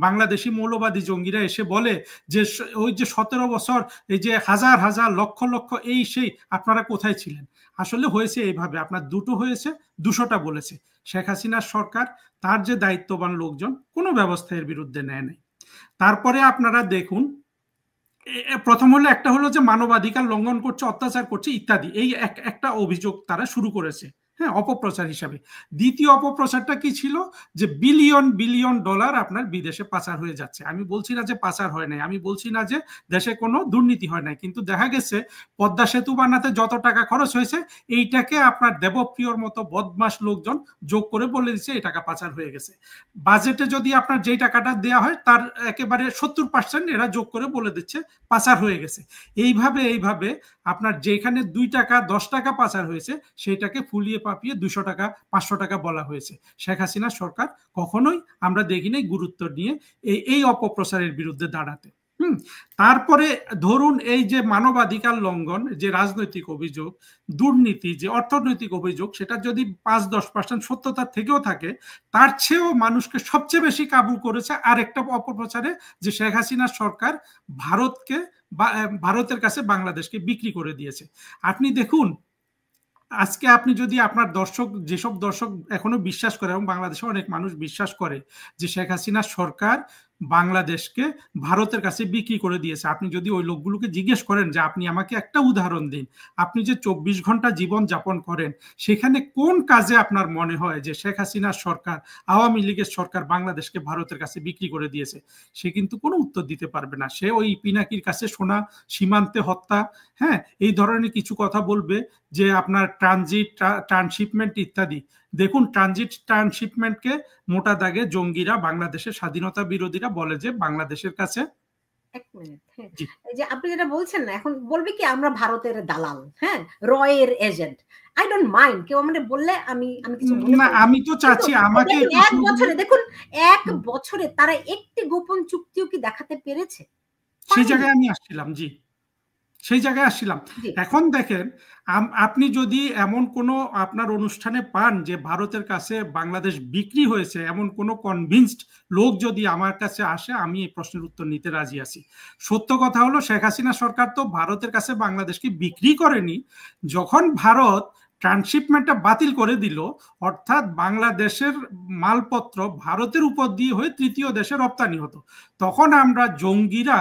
বাংলাদেশি মৌলবাদী জঙ্গিরা এসে বলে যে ওই যে 17 বছর এই যে হাজার হাজার লক্ষ লক্ষ এই সেই, আপনারা কোথায় ছিলেন? আসলে হয়েছে এইভাবে, আপনার দুটো হয়েছে, 200টা বলেছে। শেখ হাসিনার সরকার, তার যে দায়িত্ববান লোকজন, কোনো ব্যবস্থা এর বিরুদ্ধে নেয় নাই। তারপরে আপনারা দেখুন, প্রথম হলো একটা হলো যে মানবাধিকার লঙ্ঘন করছে, অত্যাচার করছে ইত্যাদি, এই একটা অভিযোগ তারা শুরু করেছে, হ্যাঁ, অপপ্রচার হিসাবে। দ্বিতীয় অপপ্রচারটা কি ছিল, যে বিলিয়ন বিলিয়ন ডলার আপনার বিদেশে পাচার হয়ে যাচ্ছে। আমি বলছি না যে পাচার হয় নাই, আমি বলছি না যে দেশে কোনো দুর্নীতি হয় নাই, কিন্তু দেখা গেছে পদ্মা সেতু বানাতে যত টাকা খরচ হয়েছে এইটাকে আপনার দেবপ্রিয়র মতো বদমাস লোকজন যোগ করে বলে দিচ্ছে এই টাকা পাচার হয়ে গেছে। বাজেটে যদি আপনার যেই টাকাটা দেওয়া হয় তার একেবারে 70% এরা যোগ করে বলে দিচ্ছে পাচার হয়ে গেছে। এইভাবে আপনার যেখানে 2 টাকা 10 টাকা পাচার হয়েছে সেটাকে ফুলিয়ে পাপিয়ে 200 টাকা 500 টাকা বলা হয়েছে। শেখ হাসিনা সরকার কখনোই আমরা দেখি নাই গুরুত্ব নিয়ে এই অপপ্রচারের বিরুদ্ধে দাঁড়াতে। তারপরে ধরুন এই যে মানবাধিকার লঙ্ঘন, যে রাজনৈতিক অভিযোগ, দুর্নীতি, যে অর্থনৈতিক অভিযোগ, সেটা যদি 5-10% সত্যতা থেকেও থাকে, তার চেয়েও মানুষকে সবচেয়ে বেশি কাবু করেছে আরেকটা অপপ্রচারে, যে শেখ হাসিনা সরকার ভারতের কাছে বাংলাদেশকে বিক্রি করে দিয়েছে। আপনি দেখুন, আজকে আপনি যদি আপনার দর্শক, যেসব দর্শক এখনো বিশ্বাস করে, এবং বাংলাদেশে অনেক মানুষ বিশ্বাস করে যে শেখ হাসিনা সরকার বাংলাদেশকে ভারতের কাছে বিক্রি করে দিয়েছে, আপনি যদি ওই লোকগুলোকে জিজ্ঞেস করেন যে আপনি আমাকে একটা উদাহরণ দিন, আপনি যে 24 ঘন্টা জীবন যাপন করেন, সেখানে কোন কাজে আপনার মনে হয় যে শেখ হাসিনার সরকার, আওয়ামী লীগের সরকার বাংলাদেশকে ভারতের কাছে বিক্রি করে দিয়েছে? সে কিন্তু কোনো উত্তর দিতে পারবে না। সে ওই পিনাকির কাছে সোনা, সীমান্তে হত্যা, হ্যাঁ, এই ধরনের কিছু কথা বলবে, যে আপনার ট্রানজিট, ট্রান্সশিপমেন্ট ইত্যাদি। দেখুন, ট্রানজিট ট্রান্সশিপমেন্টকে মোটা দাগে জঙ্গিরা, বাংলাদেশের স্বাধীনতা বিরোধীরা বলে যে বাংলাদেশের কাছে। এক মিনিট, হ্যাঁ, যে আপনি যেটা বলছেন না, এখন বলবে কি আমরা ভারতের দালাল, হ্যাঁ, রয়ের এজেন্ট। আই ডোন্ট মাইন্ড, কেউ আমাদের বললে আমি কিছু না, আমি তো চাচ্ছি আমাকে এক বছরে, দেখুন, এক বছরে তারা একটি গোপন চুক্তিও কি দেখাতে পেরেছে? সেই জায়গায় আমি আসছিলাম, জি, সেই জায়গায় আসছিলাম। এখন দেখেন, আপনি যদি এমন কোনো আপনার অনুষ্ঠানে পান যে ভারতের কাছে বাংলাদেশ বিক্রি হয়েছে, এমন কোনো কনভিন্সড লোক যদি আমার কাছে আসে, আমি এই প্রশ্নের উত্তর নিতে রাজি আছি। সত্য কথা হলো, শেখ হাসিনা সরকার তো ভারতের কাছে বাংলাদেশকে বিক্রি করেনি। যখন ভারত ট্রান্সশিপমেন্টটা বাতিল করে দিল, অর্থাৎ বাংলাদেশের মালপত্র ভারতের উপর দিয়ে হয়ে তৃতীয় দেশে রপ্তানি হতো, তখন আমরা জঙ্গিরা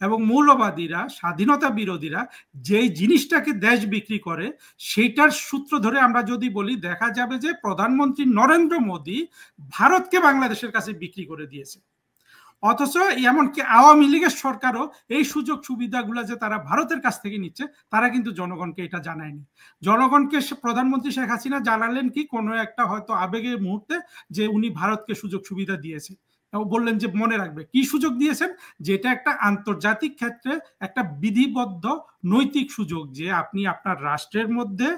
এবং মৌলবাদীরা, স্বাধীনতা বিরোধীরা যেই জিনিসটাকে দেশ বিক্রি করে, সেইটার সূত্র ধরে আমরা যদি বলি, দেখা যাবে যে প্রধানমন্ত্রী নরেন্দ্র মোদী ভারতকে বাংলাদেশের কাছে বিক্রি করে দিয়েছে। অথচ এমনকি আওয়ামী লীগের সরকারও এই সুযোগ সুবিধাগুলো যে তারা ভারতের কাছ থেকে নিচ্ছে, তারা কিন্তু জনগণকে এটা জানায়নি। জনগণকে প্রধানমন্ত্রী শেখ হাসিনা জানালেন কি, কোনো একটা হয়তো আবেগের মুহূর্তে, যে উনি ভারতকে সুযোগ সুবিধা দিয়েছে, বললেন যে মনে রাখবে কি সুযোগ দিয়েছেন, যেটা একটা আন্তর্জাতিক ক্ষেত্রে একটা বিধিবদ্ধ নৈতিক সুযোগ, যে আপনি আপনার রাষ্ট্রের মধ্যে,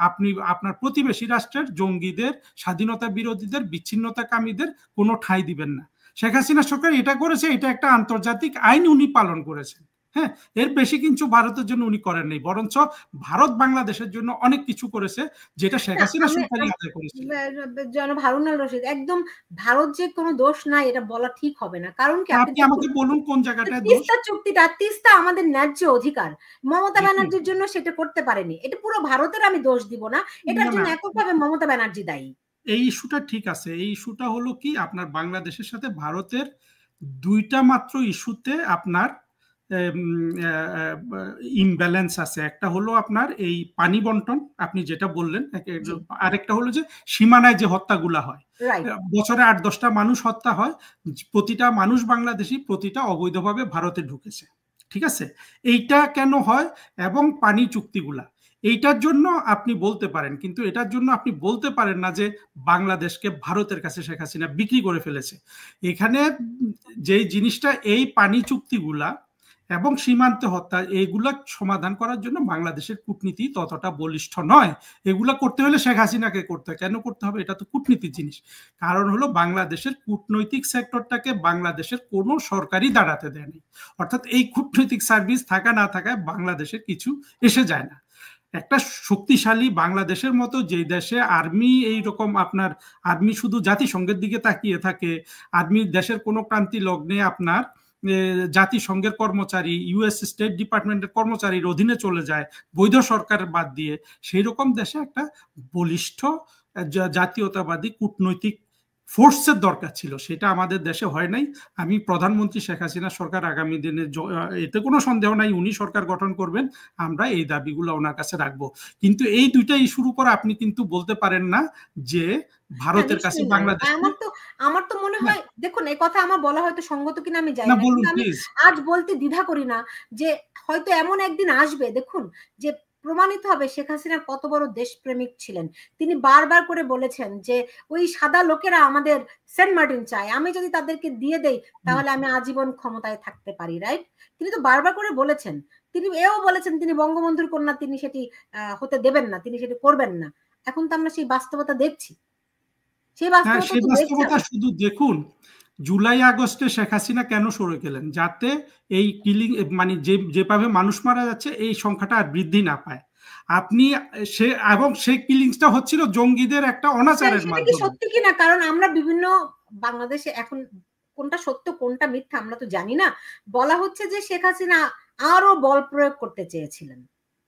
আপনি আপনার প্রতিবেশী রাষ্ট্রের জঙ্গিদের, স্বাধীনতা বিরোধীদের, বিচ্ছিন্নতাকামীদের কোনো ঠাঁই দিবেন না। শেখ হাসিনা সরকার এটা করেছে, এটা একটা আন্তর্জাতিক আইন উনি পালন করেছেন। হ্যাঁ, এর বেশি কিছু ভারতের জন্য উনি করেন নাই, বরঞ্চ ভারত বাংলাদেশের জন্য অনেক কিছু করেছে, যেটা শেখ হাসিনা সরকারই আদায় করেছে। জনাব হারুন আল রশিদ, একদম ভারত যে কোনো দোষ নাই এটা বলা ঠিক হবে না। কারণ কি, আপনি আমাকে বলুন কোন জায়গাটায় দোষ। তিস্তা চুক্তিটা, তিস্তা আমাদের ন্যায্য অধিকার, মমতা ব্যানার্জির জন্য সেটা করতে পারেনি। এটা পুরো ভারতের আমি দোষ দিব না, এটার জন্য এককভাবে মমতা ব্যানার্জি দায়ী। এই ইস্যুটা ঠিক আছে। এই ইস্যুটা হলো কি, আপনার বাংলাদেশের সাথে ভারতের দুইটা মাত্র ইস্যুতে আপনার ইমব্যালেন্স আছে। একটা হলো আপনার এই পানি বন্টন, আপনি যেটা বললেন, আরেকটা হলো যে সীমানায় যে হত্যাগুলা হয়, বছরে 8-10টা মানুষ হত্যা হয়, প্রতিটা মানুষ বাংলাদেশি, প্রতিটা অবৈধভাবে ভারতে ঢুকেছে। ঠিক আছে, এইটা কেন হয়? এবং পানি চুক্তিগুলা, এইটার জন্য আপনি বলতে পারেন, কিন্তু এটার জন্য আপনি বলতে পারেন না যে বাংলাদেশকে ভারতের কাছে শেখ হাসিনা বিক্রি করে ফেলেছে। এখানে যে জিনিসটা, এই পানি চুক্তিগুলা এবং সীমান্তে হত্যা, এইগুলা সমাধান করার জন্য বাংলাদেশের কূটনীতি ততটা বলিষ্ঠ নয়। এগুলা করতে হলে শেখ হাসিনাকে করতে হয়। কেন করতে হবে? এটা তো কূটনীতির জিনিস। কারণ হলো, বাংলাদেশের কূটনৈতিক সেক্টরটাকে বাংলাদেশের কোনো সরকারই দাঁড়াতে দেয়নি। অর্থাৎ এই কূটনৈতিক সার্ভিস থাকা না থাকায় বাংলাদেশের কিছু এসে যায় না। একটা শক্তিশালী বাংলাদেশের মতো যে দেশে আর্মি, এইরকম আপনার আর্মি শুধু জাতিসংঘের দিকে তাকিয়ে থাকে, আর্মি দেশের কোনো ক্রান্তি লগ্নে আপনার জাতিসংঘের কর্মচারী, ইউএস স্টেট ডিপার্টমেন্টের কর্মচারীর অধীনে চলে যায় বৈধ সরকারের বাদ দিয়ে, সেই রকম দেশে একটা বলিষ্ঠ জাতীয়তাবাদী কূটনৈতিক ফোর্সের দরকার ছিল। সেটা আমাদের দেশে হয় নাই। আমি প্রধানমন্ত্রী শেখ হাসিনা সরকার আগামী দিনে, এতে কোনো সন্দেহ নাই, উনি সরকার গঠন করবেন, আমরা এই দাবিগুলো ওনার কাছে রাখবো। কিন্তু এই দুইটা ইস্যুর উপর আপনি কিন্তু বলতে পারেন না যে ভারতের কাছে বাংলাদেশ। আমার তো মনে হয়, দেখুন, এই কথা আমার বলা হয়তো সঙ্গত কিনা আমি জানি না, কিন্তু আমি আজ বলতে দ্বিধা করি না যে হয়তো এমন একদিন আসবে, দেখুন, যে প্রমাণিত হবে শেখ হাসিনা কত বড় দেশপ্রেমিক ছিলেন। তিনি বারবার করে বলেছেন যে ওই সাদা লোকেরা আমাদের সেন্ট মার্টিন চায়, আমি যদি তাদেরকে দিয়ে দেই তাহলে আমি আজীবন ক্ষমতায় থাকতে পারি, রাইট? তিনি তো বারবার করে বলেছেন। তিনি এও বলেছেন তিনি বঙ্গবন্ধুর কন্যা, তিনি সেটি হতে দেবেন না, তিনি সেটি করবেন না। এখন তো আমরা সেই বাস্তবতা দেখছি, সেই হ্যাঁ, বাস্তবতা সেই তো দেখছি বাস্তবতা আমরা। শুধু দেখুন, জুলাই আগস্টে শেখ হাসিনা কেন সরে গেলেন? যাতে এই কিলিং, মানে যেভাবে মানুষ মারা যাচ্ছে এই সংখ্যাটা আর বৃদ্ধি না পায়। আপনি সে এবং সেই কিলিংসটা হচ্ছিল জঙ্গিদের একটা অনাচারের সেটা কি মাধ্যমে। সত্যি কিনা, কারণ আমরা বিভিন্ন বাংলাদেশে এখন কোনটা সত্য কোনটা মিথ্যা আমরা তো জানি না। বলা হচ্ছে যে শেখ হাসিনা আরো বল প্রয়োগ করতে চেয়েছিলেন।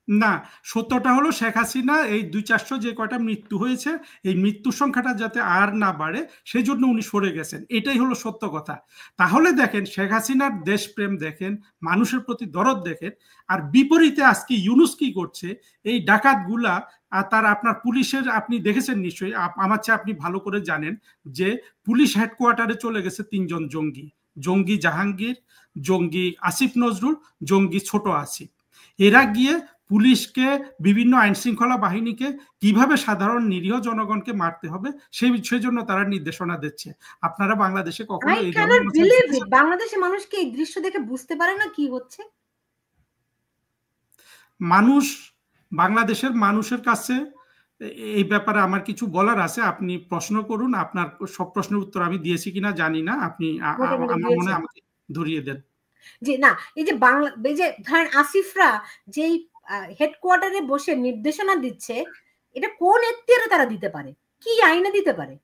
না, সত্যটা হলো শেখ হাসিনা এই 200-400 যে কয়টা মৃত্যু হয়েছে, এই মৃত্যুর সংখ্যাটা যাতে আর না বাড়ে সেই জন্য উনি সরে গেছেন, এটাই হলো সত্য কথা। তাহলে দেখেন শেখ হাসিনার দেশপ্রেম দেখেন, মানুষের প্রতি দরদ দেখেন। আর বিপরীতে আজকে ইউনূস কি করছে, এই ডাকাতগুলা আর তার আপনার পুলিশের, আপনি দেখেছেন নিশ্চয়ই, আমার চেয়ে আপনি ভালো করে জানেন যে পুলিশ হেডকোয়ার্টারে চলে গেছে 3 জন জঙ্গি, জঙ্গি জাহাঙ্গীর, জঙ্গি আসিফ নজরুল, জঙ্গি ছোট আসিফ। এরা গিয়ে পুলিশকে, বিভিন্ন আইন শৃঙ্খলা বাহিনীকে কিভাবে সাধারণ নিরীহ জনগণকে মারতে হবে সেই জন্য তারা নির্দেশনা দিচ্ছে। আপনারা বাংলাদেশে কখনো আই এই ক্যানট ধরনের বিলিভ ইট, বাংলাদেশের মানুষ কি এই দৃশ্য দেখে বুঝতে পারে না কি হচ্ছে? মানুষ, বাংলাদেশের মানুষের কাছে এই ব্যাপারে আমার কিছু বলার আছে। আপনি প্রশ্ন করুন, আপনার সব প্রশ্নের উত্তর আমি দিয়েছি কিনা জানি না, আপনি মোটামুটি আমার মনে দিয়েছেন। হয় আমাকে ধরিয়ে দেন। যে না, এই যে বাংলা, এই যে ধরেন আসিফরা যেই হেডকোয়ার্টারে বসে নির্দেশনা দিচ্ছে, এটা কোন এখতিয়ারে তারা দিতে পারে, কি আইনে দিতে পারে?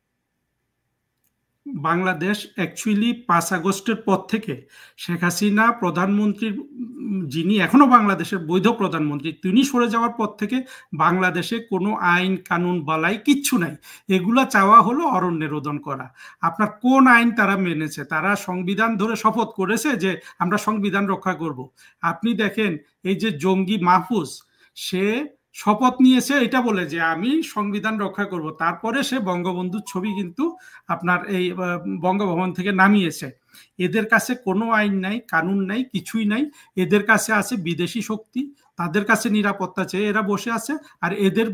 বাংলাদেশ অ্যাকচুয়ালি 5 আগস্টের পর থেকে শেখ হাসিনা প্রধানমন্ত্রীর, যিনি এখনো বাংলাদেশের বৈধ প্রধানমন্ত্রী, তিনি সরে যাওয়ার পর থেকে বাংলাদেশে কোনো আইন কানুন বালাই কিচ্ছু নাই। এগুলা চাওয়া হলো অরণ্যে রোদন করা। আপনার কোন আইন তারা মেনেছে? তারা সংবিধান ধরে শপথ করেছে যে আমরা সংবিধান রক্ষা করব। আপনি দেখেন এই যে জঙ্গি মাহফুজ, সে শপথ নিয়েছে এটা বলে যে আমি সংবিধান রক্ষা করব, তারপরে সে বঙ্গবন্ধুর ছবি কিন্তু আপনার এই বঙ্গভবন থেকে নামিয়েছে। এদের কাছে কোনো আইন নাই, কানুন নাই, কিছুই নাই। এদের কাছে আছে বিদেশি শক্তি, তাদের কাছে নিরাপত্তা চেয়ে এরা বসে আছে। আর এদের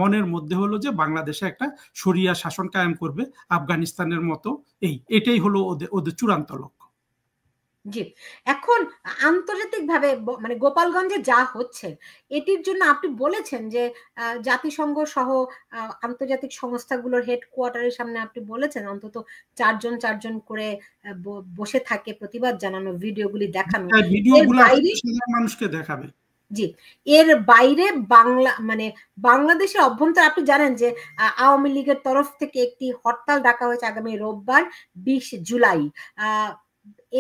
মনের মধ্যে হলো যে বাংলাদেশে একটা শরিয়া শাসন কায়েম করবে আফগানিস্তানের মতো। এটাই হলো ওদের ওদের চূড়ান্ত লক্ষ্য। জি। এখন আন্তর্জাতিকভাবে মানে গোপালগঞ্জে যা হচ্ছে, এটির জন্য আপনি বলেছেন যে জাতিসংঘ সহ আন্তর্জাতিক সংস্থাগুলোর হেডকোয়ার্টারের সামনে আপনি বলেছেন অন্তত 4 জন করে বসে থাকে প্রতিবাদ জানানো, ভিডিওগুলি দেখানো। এর ভিডিওগুলো বাইরে মানুষকে দেখাবে। জি, এর বাইরে বাংলা মানে বাংলাদেশের অভ্যন্তরে আপনি জানেন যে আওয়ামী লীগের তরফ থেকে একটি হরতাল ডাকা হয়েছে আগামী রোববার 20 জুলাই।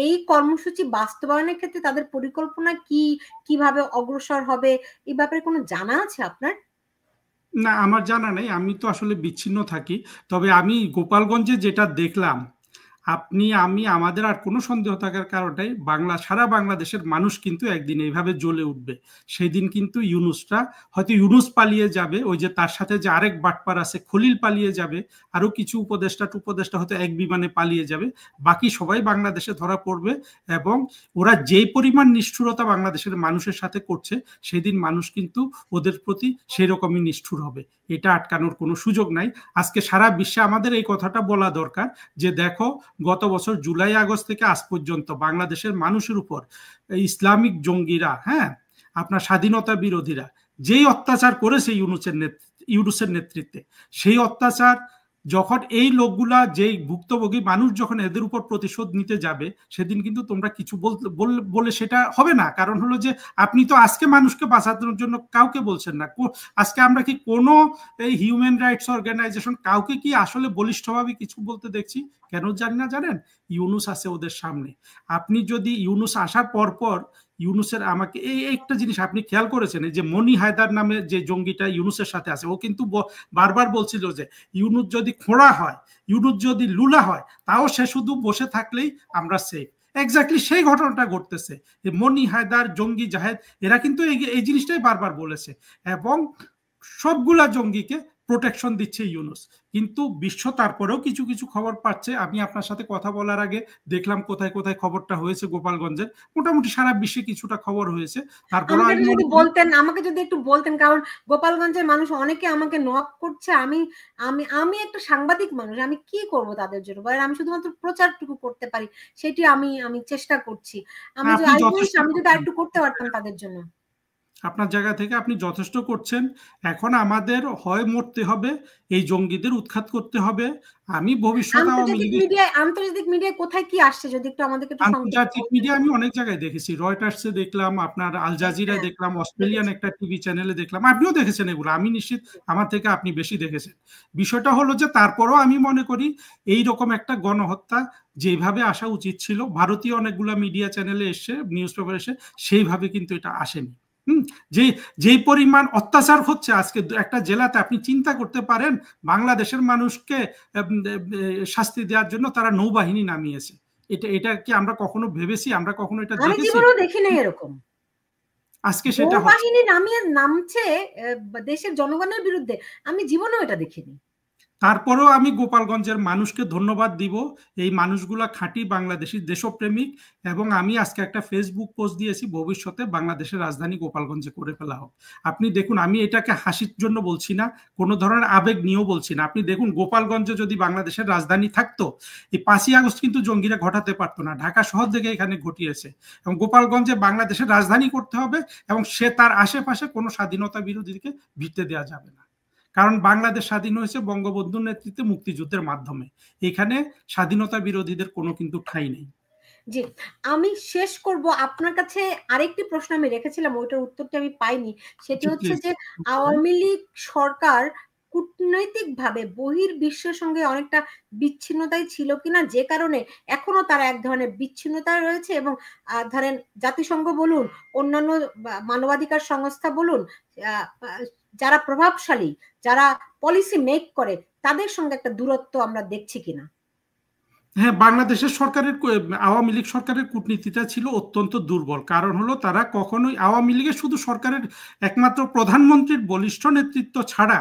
এই কর্মসূচি বাস্তবায়নের ক্ষেত্রে তাদের পরিকল্পনা কি, কিভাবে অগ্রসর হবে, এই ব্যাপারে কোনো জানা আছে আপনার? না, আমার জানা নেই, আমি তো আসলে বিচ্ছিন্ন থাকি। তবে আমি গোপালগঞ্জে যেটা দেখলাম, আপনি আমি আমাদের আর কোনো সন্দেহ থাকার কারণে সারা বাংলাদেশের মানুষ কিন্তু একদিন এইভাবে জ্বলে উঠবে। সেই দিন কিন্তু ইউনূসটা, হয়তো ইউনূস পালিয়ে যাবে, ওই যে তার সাথে যে আরেক বাটপার আছে খলিল পালিয়ে যাবে, আরো কিছু উপদেষ্টা হয়তো এক বিমানে পালিয়ে যাবে, বাকি সবাই বাংলাদেশে ধরা পড়বে। এবং ওরা যেই পরিমাণ নিষ্ঠুরতা বাংলাদেশের মানুষের সাথে করছে, সেদিন মানুষ কিন্তু ওদের প্রতি সেই রকমই নিষ্ঠুর হবে। এটা আটকানোর কোনো সুযোগ নাই। আজকে সারা বিশ্বে আমাদের এই কথাটা বলা দরকার যে দেখো, গত বছর জুলাই আগস্ট থেকে আজ পর্যন্ত বাংলাদেশের মানুষের উপর ইসলামিক জঙ্গিরা, হ্যাঁ, আপনার স্বাধীনতা বিরোধীরা যেই অত্যাচার করেছে ইউনূসের নেতৃত্বে, সেই অত্যাচার যখন এই লোকগুলা, যেই ভুক্তভোগী মানুষ যখন এদের উপর প্রতিশোধ নিতে যাবে, সেদিন কিন্তু তোমরা কিছু বলে সেটা হবে না। কারণ হলো যে আপনি তো আজকে মানুষকে বাঁচানোর জন্য কাউকে বলছেন না। আজকে আমরা কি কোনো এই হিউম্যান রাইটস অর্গানাইজেশন কাউকে কি আসলে বলিষ্ঠভাবে কিছু বলতে দেখছি? কেন জানি না জানেন? ইউনূস আছে ওদের সামনে। আপনি যদি ইউনূস আসার পর ইউনূসের, আমাকে এই একটা জিনিস আপনি খেয়াল করেছেন, যে মনি হায়দার নামে যে জঙ্গিটা ইউনূসের সাথে আছে, ও কিন্তু বারবার বলছিল যে ইউনূস যদি খোঁড়া হয়, ইউনূস যদি লুলা হয়, তাও সে শুধু বসে থাকলেই আমরা সেফ। এক্স্যাক্টলি সেই ঘটনাটা ঘটতেছে। মনি হায়দার, জঙ্গি জাহেদ, এরা কিন্তু এই জিনিসটাই বারবার বলেছে। এবং সবগুলা জঙ্গিকে প্রোটেকশন দিচ্ছে ইউনূস। কিন্তু বিশ্ব তারপরেও কিছু কিছু খবর পাচ্ছে। আমি আপনার সাথে কথা বলার আগে দেখলাম কোথায় কোথায় খবরটা হয়েছে গোপালগঞ্জের, মোটামুটি সারা বিশ্বে কিছুটা খবর হয়েছে। তারপরে আমাকে আমি যদি মনে করি, বলতেন, আমাকে যদি একটু বলতেন, কারণ গোপালগঞ্জের মানুষ অনেকে আমাকে নক করছে। আমি আমি আমি একটা সাংবাদিক মানুষ, আমি কি করব তাদের জন্য বলেন? আমি শুধুমাত্র প্রচারটুকু করতে পারি, সেটি আমি আমি চেষ্টা করছি। আমি আপনি যথেষ্ট যদি করছেন, আরেকটু করতে পারতাম তাদের জন্য। আপনার জায়গা থেকে আপনি যথেষ্ট করছেন। এখন আমাদের হয় মরতে হবে, এই জঙ্গিদের উৎখাত করতে হবে। আমি ভবিষ্যতে আওয়ামী লীগের আন্তর্জাতিক মিডিয়ায় কোথায় কি আসছে যদি একটু আমাদেরকে একটু সংক্ষেপে আন্তর্জাতিক মিডিয়া আমি অনেক জায়গায় দেখেছি, রয়টার্সে দেখলাম, আপনার আল জাজিরায় হ্যাঁ, দেখলাম, অস্ট্রেলিয়ান একটা টিভি চ্যানেলে দেখলাম, আপনিও দেখেছেন এগুলো, আমি নিশ্চিত আমার থেকে আপনি বেশি দেখেছেন। বিষয়টা হলো যে তারপরও আমি মনে করি এই রকম একটা গণহত্যা যেভাবে আসা উচিত ছিল, ভারতীয় অনেকগুলো মিডিয়া চ্যানেলে এসে, নিউজ পেপার এসে, সেইভাবে কিন্তু এটা আসেনি। যে যেই পরিমাণ অত্যাচার হচ্ছে আজকে একটা জেলাতে, আপনি চিন্তা করতে পারেন বাংলাদেশের মানুষকে শাস্তি দেওয়ার জন্য তারা নৌবাহিনী নামিয়েছে। এটা কি আমরা কখনো ভেবেছি? আমরা কখনো এটা আমি দেখেছি? জীবনেও দেখি নাই এরকম আজকে সেটা হচ্ছে। নৌবাহিনী নামছে দেশের জনগণের বিরুদ্ধে, আমি জীবনেও এটা দেখিনি। তারপরেও আমি গোপালগঞ্জের মানুষকে ধন্যবাদ দিব, এই মানুষগুলা খাঁটি বাংলাদেশি দেশপ্রেমিক, এবং আমি আজকে একটা ফেসবুক পোস্ট দিয়েছি, ভবিষ্যতে বাংলাদেশের রাজধানী গোপালগঞ্জে করে ফেলা হোক। আপনি দেখুন, আমি এটাকে হাসির জন্য বলছি না, কোনো ধরনের আবেগ নিয়েও বলছি না। আপনি দেখুন, গোপালগঞ্জে যদি বাংলাদেশের রাজধানী থাকতো, এই 5ই আগস্ট কিন্তু জঙ্গিরা ঘটাতে পারতো না, ঢাকা শহর থেকে এখানে ঘটিয়েছে। এবং গোপালগঞ্জে বাংলাদেশের রাজধানী করতে হবে, এবং সে তার আশেপাশে কোনো স্বাধীনতা বিরোধীকে ভিড়তে দেওয়া যাবে না। কারণ বাংলাদেশ স্বাধীন হয়েছে বঙ্গবন্ধুর নেতৃত্বে মুক্তিযুদ্ধের মাধ্যমে, এখানে স্বাধীনতা বিরোধীদের কোনো কিন্তু ঠাঁই নেই। জি, আমি শেষ করব আপনার কাছে আরেকটি প্রশ্ন আমি রেখেছিলাম, ওইটার উত্তরটা আমি পাইনি। সেটি হচ্ছে যে আওয়ামী লীগ সরকার কূটনৈতিকভাবে বহির্বিশ্বের সঙ্গে অনেকটা বিচ্ছিন্নতায় ছিল কিনা, যে কারণে এখনো তারা এক ধরনের বিচ্ছিন্নতা রয়েছে, এবং ধরেন জাতিসংঘ বলুন, অন্যান্য মানবাধিকার সংস্থা বলুন, যারা প্রভাবশালী, যারা পলিসি মেক করে, তাদের সঙ্গে একটা দূরত্ব আমরা দেখছি কিনা। হ্যাঁ, বাংলাদেশের সরকারের, আওয়ামী লীগ সরকারের কূটনীতিটা ছিল অত্যন্ত দুর্বল। কারণ হলো তারা কখনোই, আওয়ামী লীগের শুধু সরকারের একমাত্র প্রধানমন্ত্রীর বলিষ্ঠ নেতৃত্ব ছাড়া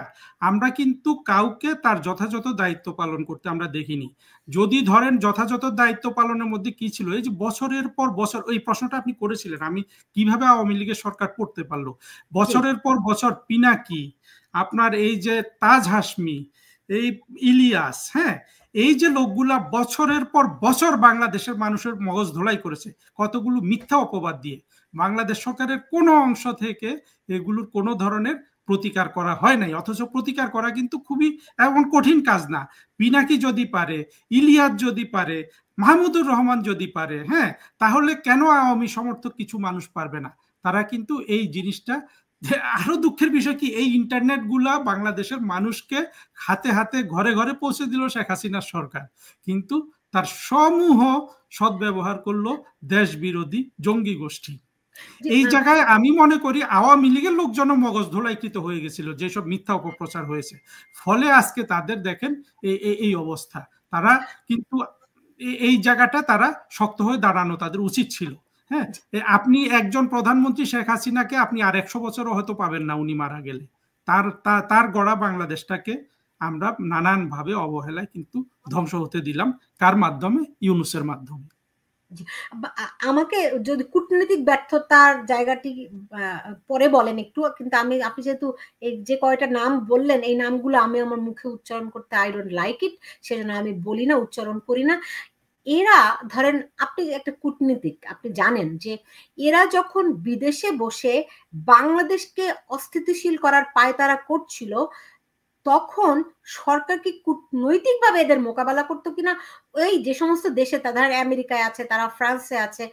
আমরা কিন্তু কাউকে তার যথাযথ দায়িত্ব পালন করতে আমরা দেখিনি। যদি ধরেন যথাযথ দায়িত্ব পালনের মধ্যে কি ছিল, এই যে বছরের পর বছর, এই প্রশ্নটা আপনি করেছিলেন, আমি কিভাবে আওয়ামী লীগের সরকার করতে পারলো, বছরের পর বছর পিনাকি, আপনার এই যে তাজ হাসমি, এই ইলিয়াস, হ্যাঁ, এই যে লোকগুলা বছরের পর বছর বাংলাদেশের মানুষের মগজ ধোলাই করেছে কতগুলো মিথ্যা অপবাদ দিয়ে, বাংলাদেশ সরকারের কোনো অংশ থেকে এগুলোর কোনো ধরনের প্রতিকার করা হয় নাই। অথচ প্রতিকার করা কিন্তু খুবই এমন কঠিন কাজ না। পিনাকি যদি পারে, ইলিয়াস যদি পারে, মাহমুদুর রহমান যদি পারে, হ্যাঁ, তাহলে কেন আওয়ামী সমর্থক কিছু মানুষ পারবে না? তারা কিন্তু এই জিনিসটা, আরো দুঃখের বিষয় কি, এই ইন্টারনেট গুলা বাংলাদেশের মানুষকে হাতে হাতে ঘরে ঘরে পৌঁছে দিল শেখ হাসিনার সরকার, কিন্তু তার সমূহ সদ্ব্যবহার করলো দেশ বিরোধী জঙ্গি গোষ্ঠী। এই জায়গায় আমি মনে করি আওয়ামী লীগের লোকজন মগজ ধোলাইকৃত হয়ে গেছিল, যেসব মিথ্যা অপপ্রচার হয়েছে, ফলে আজকে তাদের দেখেন এই অবস্থা। তারা কিন্তু এই জায়গাটা তারা শক্ত হয়ে দাঁড়ানো তাদের উচিত ছিল। হ্যাঁ, আপনি একজন প্রধানমন্ত্রী শেখ হাসিনাকে আপনি আর 100 বছরও হয়তো পাবেন না, উনি মারা গেলে। তার গড়া বাংলাদেশটাকে আমরা নানান ভাবে অবহেলায় কিন্তু ধ্বংস হতে দিলাম। কার মাধ্যমে? ইউনূসের মাধ্যমে। আমাকে যদি কূটনৈতিক ব্যর্থতার জায়গাটি পরে বলেন একটু, কিন্তু আপনি যেহেতু এই যে কয়টা নাম বললেন, এই নামগুলো আমি আমার মুখে উচ্চারণ করতে আই ডোন্ট লাইক ইট, সেজন্য আমি বলি না, উচ্চারণ করি না। এরা ধরেন, আপনি একটা কূটনীতিক, আপনি জানেন যে এরা যখন বিদেশে বসে বাংলাদেশকে অস্থিতিশীল করার পায়তারা করছিল, তখন সরকার কি কূটনৈতিকভাবে এদের মোকাবেলা করতো কিনা, ওই যে সমস্ত দেশে, তারা আমেরিকায় আছে, তারা ফ্রান্সে আছে,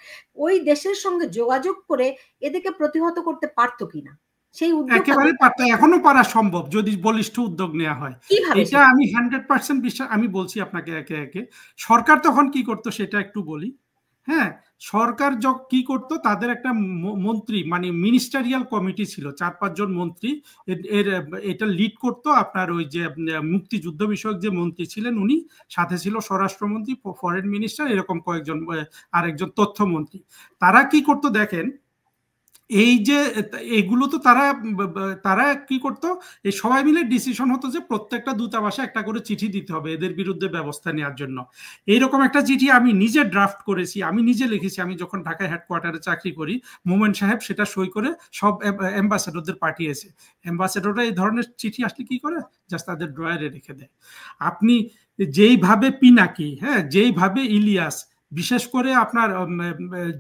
ওই দেশের সঙ্গে যোগাযোগ করে এদেরকে প্রতিহত করতে পারতো কিনা, সেই উদ্যোগ একেবারে পারতো, এখনো পারা সম্ভব যদি বলিষ্ঠ উদ্যোগ নেওয়া হয়। এটা আমি 100% বিশ্বাস, আমি বলছি আপনাকে একে একে। সরকার তখন কি করতো সেটা একটু বলি। হ্যাঁ, সরকার কি করতো, তাদের একটা মন্ত্রী, মানে মিনিস্টারিয়াল কমিটি ছিল, 4-5 জন মন্ত্রী, এটা লিড করতো আপনার ওই যে মুক্তিযুদ্ধ বিষয়ক যে মন্ত্রী ছিলেন উনি, সাথে ছিল স্বরাষ্ট্রমন্ত্রী, ফরেন মিনিস্টার, এরকম কয়েকজন, আরেকজন তথ্যমন্ত্রী। তারা কি করতো দেখেন, এই যে এগুলো তো তারা কি করতো, এই সবাই মিলে ডিসিশন হতো যে প্রত্যেকটা দূতাবাসে একটা করে চিঠি দিতে হবে এদের বিরুদ্ধে ব্যবস্থা নেওয়ার জন্য। এইরকম একটা চিঠি আমি নিজে ড্রাফট করেছি, আমি নিজে লিখেছি, আমি যখন ঢাকায় হেডকোয়ার্টারে চাকরি করি, মোমেন সাহেব সেটা সই করে সব অ্যাম্বাসেডরদের পাঠিয়েছে। অ্যাম্বাসেডররা এই ধরনের চিঠি আসলে কি করে, জাস্ট তাদের ড্রয়ারে রেখে দেয়। আপনি যেইভাবে পিনাকি, হ্যাঁ, যেইভাবে ইলিয়াস, বিশেষ করে আপনার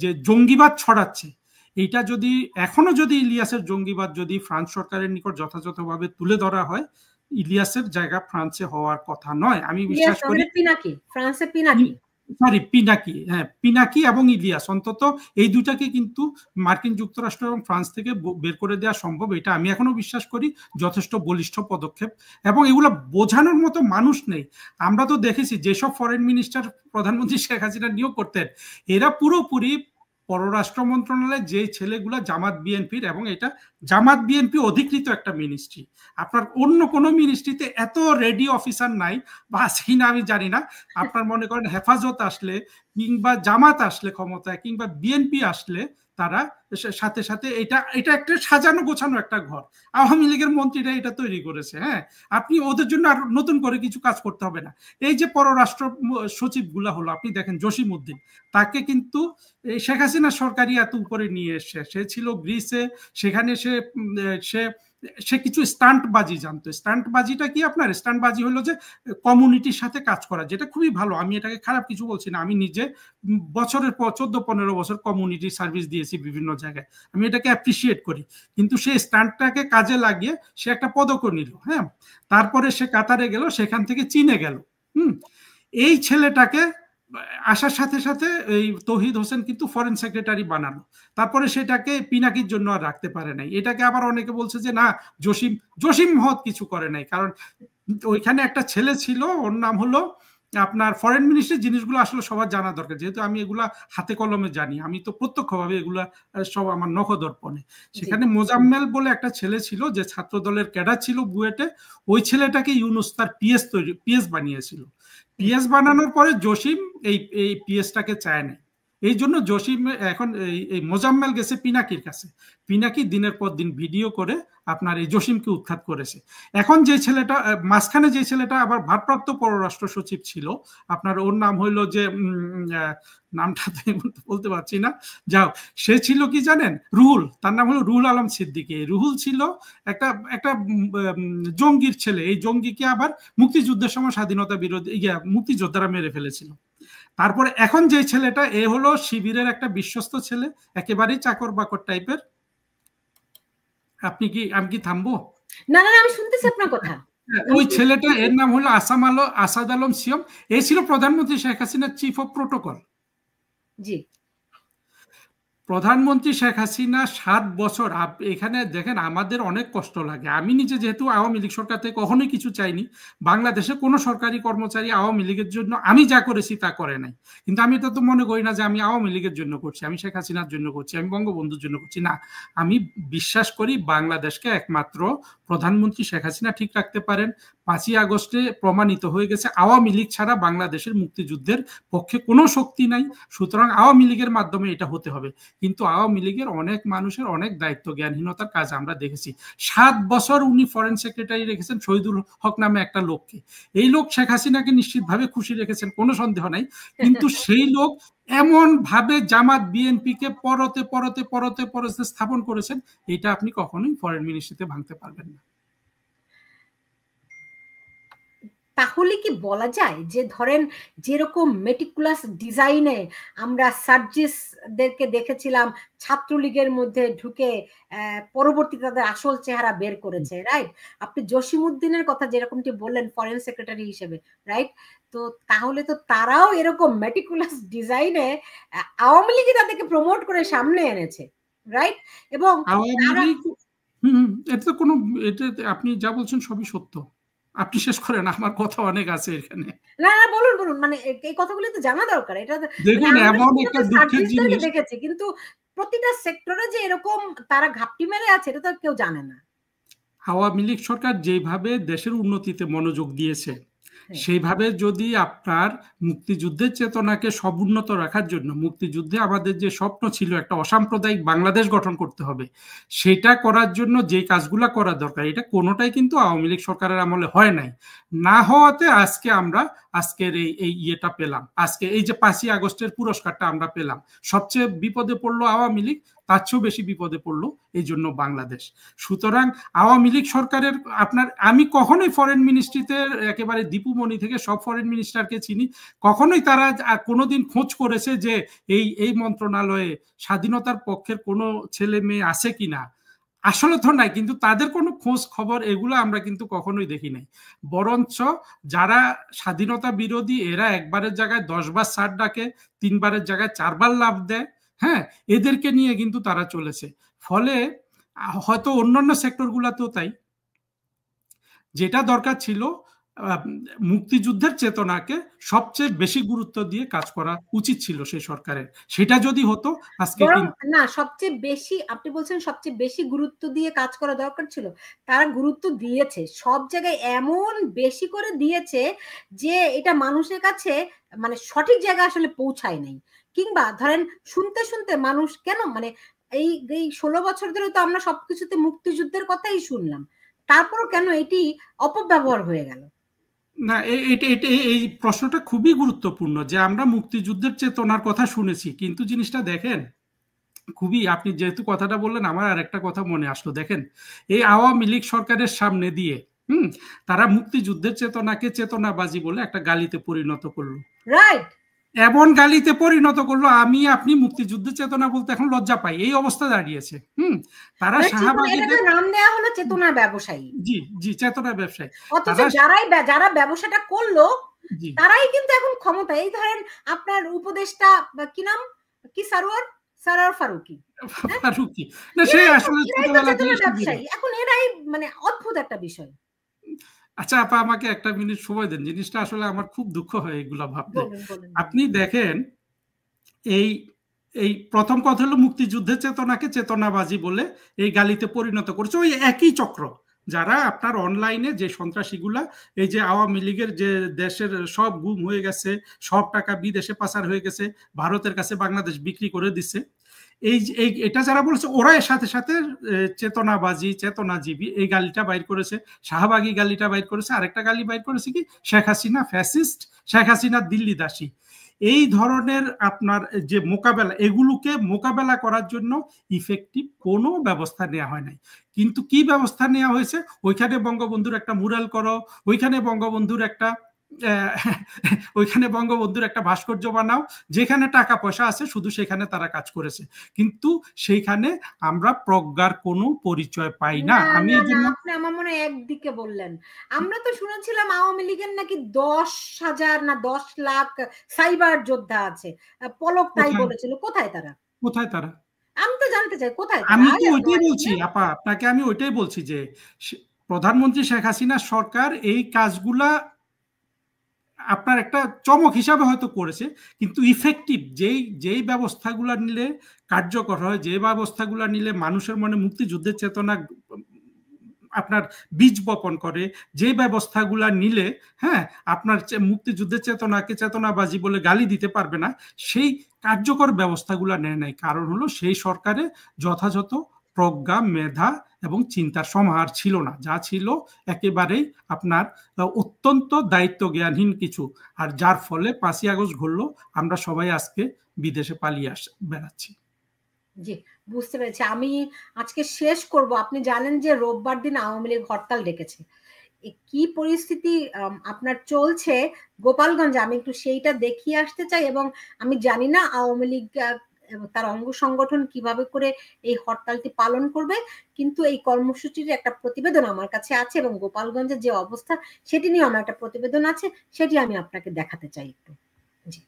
যে জঙ্গিবাদ ছড়াচ্ছে, এইটা যদি এখনো যদি ইলিয়াসের জঙ্গিবাদ যদি ফ্রান্স সরকারের নিকট যথাযথভাবে তুলে ধরা হয়, ইলিয়াসের জায়গা ফ্রান্সে হওয়ার কথা নয়। আমি বিশ্বাস করি পিনাকি, ফ্রান্সে পিনাকি, সরি পিনাকি, হ্যাঁ পিনাকি এবং ইলিয়াস, অন্তত এই দুটাকে কিন্তু মার্কিন যুক্তরাষ্ট্র এবং ফ্রান্স থেকে বের করে দেওয়া সম্ভব, এটা আমি এখনো বিশ্বাস করি যথেষ্ট বলিষ্ঠ পদক্ষেপ। এবং এগুলো বোঝানোর মতো মানুষ নেই। আমরা তো দেখেছি যেসব ফরেন মিনিস্টার প্রধানমন্ত্রী শেখ হাসিনা নিয়োগ করতেন, এরা পুরোপুরি পররাষ্ট্র মন্ত্রণালয়ে যে ছেলেগুলা জামাত বিএনপির, এবং এটা জামাত বিএনপি অধিকৃত একটা মিনিস্ট্রি। আপনার অন্য কোনো মিনিস্ট্রিতে এত রেডি অফিসার নাই, বা আছে কিনা আমি জানি না। আপনার মনে করেন হেফাজত আসলে কিংবা জামাত আসলে ক্ষমতায় কিংবা বিএনপি আসলে তারা সাথে সাথে এটা এটা একটা সাজানো গোছানো একটা ঘর। আওয়ামী লীগের মন্ত্রীরা এটা তৈরি করেছে। হ্যাঁ, আপনি ওদের জন্য আর নতুন করে কিছু কাজ করতে হবে না। এই যে পররাষ্ট্র সচিব গুলা হলো, আপনি দেখেন জসিম উদ্দিন, তাকে কিন্তু শেখ হাসিনা সরকারি এত উপরে নিয়ে এসছে। সে ছিল গ্রিসে, সেখানে সে সে সে কিছু স্টান্টবাজি জানতো। স্টান্টবাজিটা কি? আপনার স্টান্টবাজি হলো যে কমিউনিটির সাথে কাজ করা, যেটা খুবই ভালো, আমি এটাকে খারাপ কিছু বলছি না। আমি নিজে বছরের পর 14-15 বছর কমিউনিটি সার্ভিস দিয়েছি বিভিন্ন জায়গায়, আমি এটাকে অ্যাপ্রিসিয়েট করি। কিন্তু সে স্টান্টটাকে কাজে লাগিয়ে সে একটা পদকও নিল। হ্যাঁ, তারপরে সে কাতারে গেল, সেখান থেকে চীনে গেল। এই ছেলেটাকে আসার সাথে সাথে এই তৌহিদ হোসেন কিন্তু ফরেন সেক্রেটারি বানানো, তারপরে সেটাকে পিনাকির জন্য আর রাখতে পারে নাই। এটাকে আবার অনেকে বলছে যে না, জসিম মহৎ কিছু করে নাই, কারণ ওইখানে একটা ছেলে ছিল, ওর নাম হলো আপনার ফরেন মিনিস্ট্রির জিনিসগুলো আসলে সবার জানা দরকার, যেহেতু আমি এগুলা হাতে কলমে জানি, আমি তো প্রত্যক্ষভাবে এগুলা সব আমার নখদর্পণে। সেখানে মোজাম্মেল বলে একটা ছেলে ছিল যে ছাত্র দলের ক্যাডার ছিল বুয়েটে, ওই ছেলেটাকে ইউনুস তার পিএস বানিয়েছিল। পিএস বানানোর পরে জসিম এই পিএসটাকে চায় না, এই জন্য জসিম এখন এই মোজাম্মেল গেছে পিনাকির কাছে। পিনাকি দিনের পর দিন ভিডিও করে আপনার এই জসিমকে উৎখাত করেছে। এখন যে ছেলেটা মাঝখানে, যে ছেলেটা আবার ভারপ্রাপ্ত পররাষ্ট্র সচিব ছিল, আপনার ওর নাম হইলো যে নামটা বলতে পারছি না, যাও, সে ছিল কি জানেন, রুহুল, তার নাম হলো রুহুল আলম সিদ্দিকী। রুহুল ছিল একটা একটা জঙ্গির ছেলে। এই জঙ্গিকে আবার মুক্তিযুদ্ধের সময় স্বাধীনতা বিরোধী মুক্তিযোদ্ধারা মেরে ফেলেছিল। তারপরে এখন যে ছেলেটা, এ হলো শিবিরের একটা বিশ্বস্ত ছেলে, একেবারেই চাকর বাকর টাইপের। আমি কি থামবো? না না, আমি শুনতেছি আপনার কথা। ওই ছেলেটা, এর নাম হলো আসাদ আলম সিয়ম। এ ছিল প্রধানমন্ত্রী শেখ হাসিনার চিফ অফ প্রোটোকল। জি, প্রধানমন্ত্রী শেখ হাসিনা 7 বছর, এখানে দেখেন আমাদের অনেক কষ্ট লাগে। আমি নিজে যেহেতু আওয়ামী লীগ সরকার থেকে কখনোই কিছু চাইনি, বাংলাদেশে কোনো সরকারি কর্মচারী আওয়ামী লীগের জন্য আমি যা করেছি তা করে নাই। কিন্তু আমি তো মনে করি না যে আমি আওয়ামী লীগের জন্য করছি, আমি শেখ হাসিনার জন্য করছি, আমি বঙ্গবন্ধুর জন্য করছি না। আমি বিশ্বাস করি বাংলাদেশকে একমাত্র প্রধানমন্ত্রী শেখ হাসিনা ঠিক রাখতে পারেন। 5ই আগস্টে প্রমাণিত হয়ে গেছে আওয়ামী লীগ ছাড়া বাংলাদেশের মুক্তিযুদ্ধের পক্ষে কোনো শক্তি নাই। সুতরাং আওয়ামী লীগের মাধ্যমে এটা হতে হবে। কিন্তু আওয়ামী লীগের অনেক মানুষের অনেক দায়িত্ব জ্ঞানহীনতার কাজ আমরা দেখেছি। 7 বছর উনি ফরেন সেক্রেটারি রেখেছেন শহীদুল হক নামে একটা লোককে। এই লোক শেখ হাসিনাকে নিশ্চিতভাবে খুশি রেখেছেন, কোনো সন্দেহ নাই। কিন্তু সেই লোক এমন ভাবে জামাত বিএনপিকে পরতে পরতে পরতে পরতে স্থাপন করেছেন, এটা আপনি কখনোই ফরেন মিনিস্ট্রিতে ভাঙতে পারবেন না। তাহলে কি বলা যায় যে ধরেন যেরকম মেটিকুলাস ডিজাইনে আমরা সার্জিসদেরকে দেখেছিলাম ছাত্রলীগের মধ্যে ঢুকে পরবর্তীতে তাদের আসল চেহারা বের করেছে, রাইট? আপনি জসিমউদ্দিনের কথা যেরকমটি বললেন ফরেন সেক্রেটারি হিসেবে, রাইট? তো তাহলে তো তারাও এরকম মেটিকুলাস ডিজাইনে আওয়ামী লীগই তাদেরকে প্রমোট করে সামনে এনেছে, রাইট? এবং এটা কোনো, এটা আপনি যা বলছেন সবই সত্য। আপনি শেষ করেন, আমার কথা অনেক আছে এখানে। না না, বলুন বলুন, মানে এই কথাগুলো তো জানা দরকার। এটা দেখুন এমন একটা দুঃখের জিনিস দেখেছি, কিন্তু প্রতিটা সেক্টরে যে এরকম তারা ঘাপটি মেরে আছে এটা তো কেউ জানে না। আওয়ামী লীগ সরকার যেভাবে দেশের উন্নতিতে মনোযোগ দিয়েছে, সেইভাবে যদি আপনার মুক্তিযুদ্ধের চেতনাকে সমুন্নত রাখার জন্য, মুক্তিযুদ্ধে আমাদের যে স্বপ্ন ছিল একটা অসাম্প্রদায়িক বাংলাদেশ গঠন করতে হবে, সেটা করার জন্য যে কাজগুলো করা দরকার, এটা কোনোটাই কিন্তু আওয়ামী লীগ সরকারের আমলে হয় নাই। না হওয়াতে আজকে আমরা আজকের এই ইয়েটা পেলাম, আজকে এই যে 5ই আগস্টের পুরস্কারটা আমরা পেলাম। সবচেয়ে বিপদে পড়লো আওয়ামী লীগ, তার চেয়েও বেশি বিপদে পড়লো এই জন্য বাংলাদেশ। সুতরাং আওয়ামী লীগ সরকারের আমি কখনোই ফরেন মিনিস্ট্রিতে একেবারে দীপুমণি থেকে সব ফরেন মিনিস্টারকে চিনি, কখনোই তারা কোনোদিন খোঁজ করেছে যে এই মন্ত্রণালয়ে স্বাধীনতার পক্ষের কোনো ছেলে মেয়ে আছে কিনা? আসলে তো নাই, কিন্তু তাদের কোনো খোঁজ খবর এগুলো আমরা কিন্তু কখনোই দেখি নাই। বরঞ্চ যারা স্বাধীনতা বিরোধী এরা একবারের জায়গায় 10 বার স্যার ডাকে, 3 বারের জায়গায় 4 বার লাভ দেয়। হ্যাঁ, এদেরকে নিয়ে কিন্তু তারা চলেছে। ফলে হয়তো অন্যান্য সেক্টরগুলোতেও তাই। যেটা দরকার ছিল মুক্তিযুদ্ধের চেতনাকে সবচেয়ে বেশি গুরুত্ব দিয়ে কাজ করা উচিত ছিল সেই সরকারের। সেটা যদি হতো আজকে না, সবচেয়ে বেশি আপনি বলছেন সবচেয়ে বেশি গুরুত্ব দিয়ে কাজ করা দরকার ছিল। তারা গুরুত্ব দিয়েছে, সব জায়গায় এমন বেশি করে দিয়েছে যে এটা মানুষের কাছে মানে সঠিক জায়গায় আসলে পৌঁছায় নাই। কিংবা ধরেন শুনতে শুনতে মানুষ কেন মানে এই 16 বছর ধরে তো আমরা সবকিছুতে মুক্তিযুদ্ধের কথাই শুনলাম, তারপরও কেন এটি অপব্যবহার হয়ে গেল? না, এই প্রশ্নটা খুবই গুরুত্বপূর্ণ যে আমরা মুক্তিযুদ্ধের চেতনার কথা শুনেছি, কিন্তু জিনিসটা দেখেন খুবই, আপনি যেহেতু কথাটা বললেন আমার আর একটা কথা মনে আসলো। দেখেন এই আওয়ামী লীগ সরকারের সামনে দিয়ে তারা মুক্তিযুদ্ধের চেতনাকে চেতনাবাজি বলে একটা গালিতে পরিণত করলো। রাইট, এমন গালিতে পরিণত করলো আমি আপনি মুক্তিযুদ্ধের চেতনা বলতে এখন লজ্জা পাই, এই অবস্থা দাঁড়িয়েছে। তারা শাহবাগীদের নাম দেয়া হলো চেতনা ব্যবসায়ী। জি জি, চেতনা ব্যবসায়ী। অথচ যারা ব্যবসাটা করলো তারাই কিন্তু এখন ক্ষমতা। এই ধরেন আপনার উপদেষ্টা কি নাম, কি সারোয়ার ফারুকি, না সে আসলে ব্যবসায়ী, এখন এরাই মানে অদ্ভুত একটা বিষয়। আচ্ছা আপা, আমাকে একটা মিনিট সময় দেন, জিনিসটা আসলে আমার খুব দুঃখ হয় এগুলা ভাবতে। আপনি দেখেন এই প্রথম কথা হলো মুক্তিযুদ্ধের চেতনাকে চেতনাবাজি বলে এই গালিতে পরিণত করছে ওই একই চক্র যারা আপনার অনলাইনে যে সন্ত্রাসীগুলা, এই যে আওয়ামী লীগের যে দেশের সব গুম হয়ে গেছে, সব টাকা বিদেশে পাচার হয়ে গেছে, ভারতের কাছে বাংলাদেশ বিক্রি করে দিচ্ছে, এটা যারা বলেছে ওরা এর সাথে সাথে চেতনাবাজি চেতনাজীবী এই গালিটা বাইর করেছে, শাহবাগী গালিটা বাইর করেছে, আরেকটা গালি বাইর করেছে কি শেখ হাসিনা ফ্যাসিস্ট, শেখ হাসিনা দিল্লি দাসী। এই ধরনের আপনার যে মোকাবেলা, এগুলোকে মোকাবেলা করার জন্য ইফেক্টিভ কোনো ব্যবস্থা নেওয়া হয় নাই। কিন্তু কি ব্যবস্থা নেওয়া হয়েছে, ওইখানে বঙ্গবন্ধুর একটা মুরাল করো, ওইখানে বঙ্গবন্ধুর একটা ভাস্কর্য বানাও, যেখানে টাকা পয়সা আছে শুধু সেখানে তারা কাজ করেছে, কিন্তু সেইখানে আমরা প্রজ্ঞার কোনো পরিচয় পাই না। আমি আপনি আমার মনে একদিকে বললেন, আমরা তো শুনেছিলাম আওয়ামী লীগের নাকি 10,000 না 10 লাখ সাইবার যোদ্ধা আছে, পলক তাই বলেছিল। কোথায় তারা? আমি তো জানতে চাই কোথায়। আমি তো ওইটাই বলছি আপা, আপনাকে আমি ওইটাই বলছি যে প্রধানমন্ত্রী শেখ হাসিনা সরকার এই কাজগুলা আপনার একটা চমক হিসাবে হয়তো করেছে, কিন্তু ইফেক্টিভ যেই ব্যবস্থাগুলো নিলে কার্যকর হয়, যে ব্যবস্থাগুলো নিলে মানুষের মনে মুক্তিযুদ্ধের চেতনা আপনার বীজ বপন করে, যে ব্যবস্থাগুলো নিলে আপনার মুক্তিযুদ্ধের চেতনাকে চেতনাবাজি বলে গালি দিতে পারবে না, সেই কার্যকর ব্যবস্থাগুলো নেয় নাই। কারণ হলো সেই সরকারে যথাযথ প্রজ্ঞা, মেধা এবং চিন্তার সমাহার ছিল না, যা ছিল একেবারেই আপনার অত্যন্ত দায়িত্ব জ্ঞানহীন কিছু, আর যার ফলে 5ই আগস্ট ঘটলো, আমরা সবাই আজকে বিদেশে পালিয়ে বেড়াচ্ছি। জি, বুঝতে পেরেছি। আমি আজকে শেষ করব। আপনি জানেন যে রোববার দিন আওয়ামী লীগ হরতাল ডেকেছে। কি পরিস্থিতি আপনার চলছে গোপালগঞ্জে, আমি একটু সেইটা দেখিয়ে আসতে চাই। এবং আমি জানি না আওয়ামী লীগ তার অঙ্গ সংগঠন কিভাবে করে এই হরতালটি পালন করবে, কিন্তু এই কর্মসূচির একটা প্রতিবেদন আমার কাছে আছে এবং গোপালগঞ্জের যে অবস্থা সেটি নিয়ে আমার একটা প্রতিবেদন আছে, সেটি আমি আপনাকে দেখাতে চাই একটু। জি,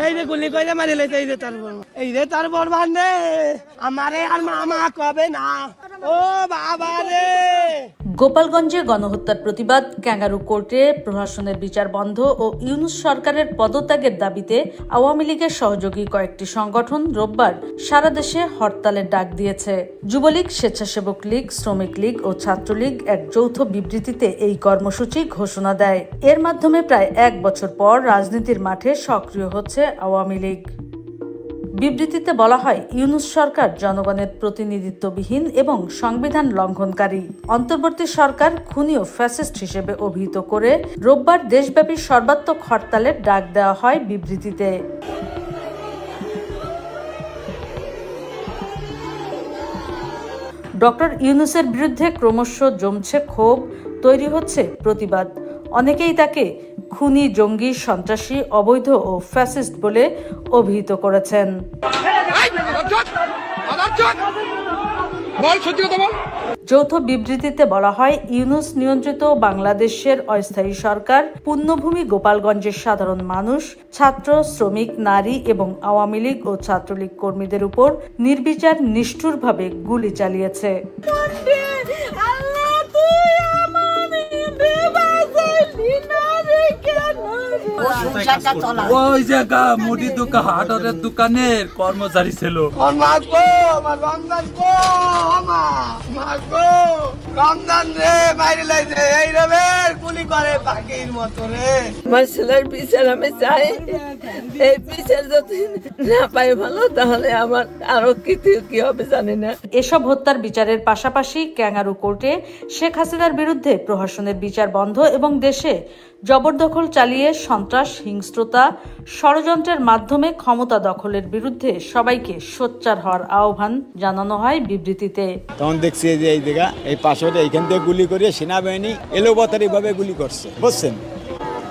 এই যে গুলি কইলে মারি লইতে, এই যে তার বরবাদ রে, আমারে আর মামা কবে না, ও বাবা রে। গোপালগঞ্জে গণহত্যার প্রতিবাদ, ক্যাঙ্গারু কোর্টে প্রশাসনের বিচার বন্ধ ও ইউনূস সরকারের পদত্যাগের দাবিতে আওয়ামী লীগের সহযোগী কয়েকটি সংগঠন রোববার সারা দেশে হরতালের ডাক দিয়েছে। যুবলীগ, স্বেচ্ছাসেবক লীগ, শ্রমিক লীগ ও ছাত্রলীগ এক যৌথ বিবৃতিতে এই কর্মসূচি ঘোষণা দেয়। এর মাধ্যমে প্রায় 1 বছর পর রাজনীতির মাঠে সক্রিয় হচ্ছে আওয়ামী লীগ। বিবৃতিতে বলা হয়, ইউনূস সরকার জনগণের প্রতিনিধিত্ববিহীন এবং সংবিধান লঙ্ঘনকারী। অন্তর্বর্তী সরকার খুনি ও ফ্যাসিস্ট হিসেবে অভিহিত করে রোববার দেশব্যাপী সর্বাত্মক হরতালের ডাক দেওয়া হয় বিবৃতিতে। ডক্টর ইউনূসের বিরুদ্ধে ক্রমশ জমছে ক্ষোভ, তৈরি হচ্ছে প্রতিবাদ। অনেকেই তাকে খুনি, জঙ্গি, সন্ত্রাসী, অবৈধ ও ফ্যাসিস্ট বলে অভিহিত করেছেন। যৌথ বিবৃতিতে বলা হয়, ইউনূস নিয়ন্ত্রিত বাংলাদেশের অস্থায়ী সরকার পুণ্যভূমি গোপালগঞ্জের সাধারণ মানুষ, ছাত্র, শ্রমিক, নারী এবং আওয়ামী লীগ ও ছাত্রলীগ কর্মীদের উপর নির্বিচার নিষ্ঠুরভাবে গুলি চালিয়েছে। ওই জায়গা মুদি দোকান হাটের দোকানের কর্মচারী ছিল। আমার ছেলের বিচার আমি চাই, এই বিচার যদি না পাই ভালো, তাহলে আমার আরো কি হবে জানি না। এসব হত্যার বিচারের পাশাপাশি ক্যাঙ্গারু কোর্টে শেখ হাসিনার বিরুদ্ধে প্রহসনের বিচার বন্ধ এবং দেশে জবরদখল চালিয়ে সন্ত্রাস, হিংস্রতা, ষড়যন্ত্রের মাধ্যমে ক্ষমতা দখলের বিরুদ্ধে সবাইকে সোচ্চার হওয়ার আহ্বান জানানো হয় বিবৃতিতে। তখন দেখছি যে এই জায়গা এই পাশে এইখান থেকে গুলি করে সেনাবাহিনী এলোপাতারি ভাবে গুলি করছে, বুঝছেন?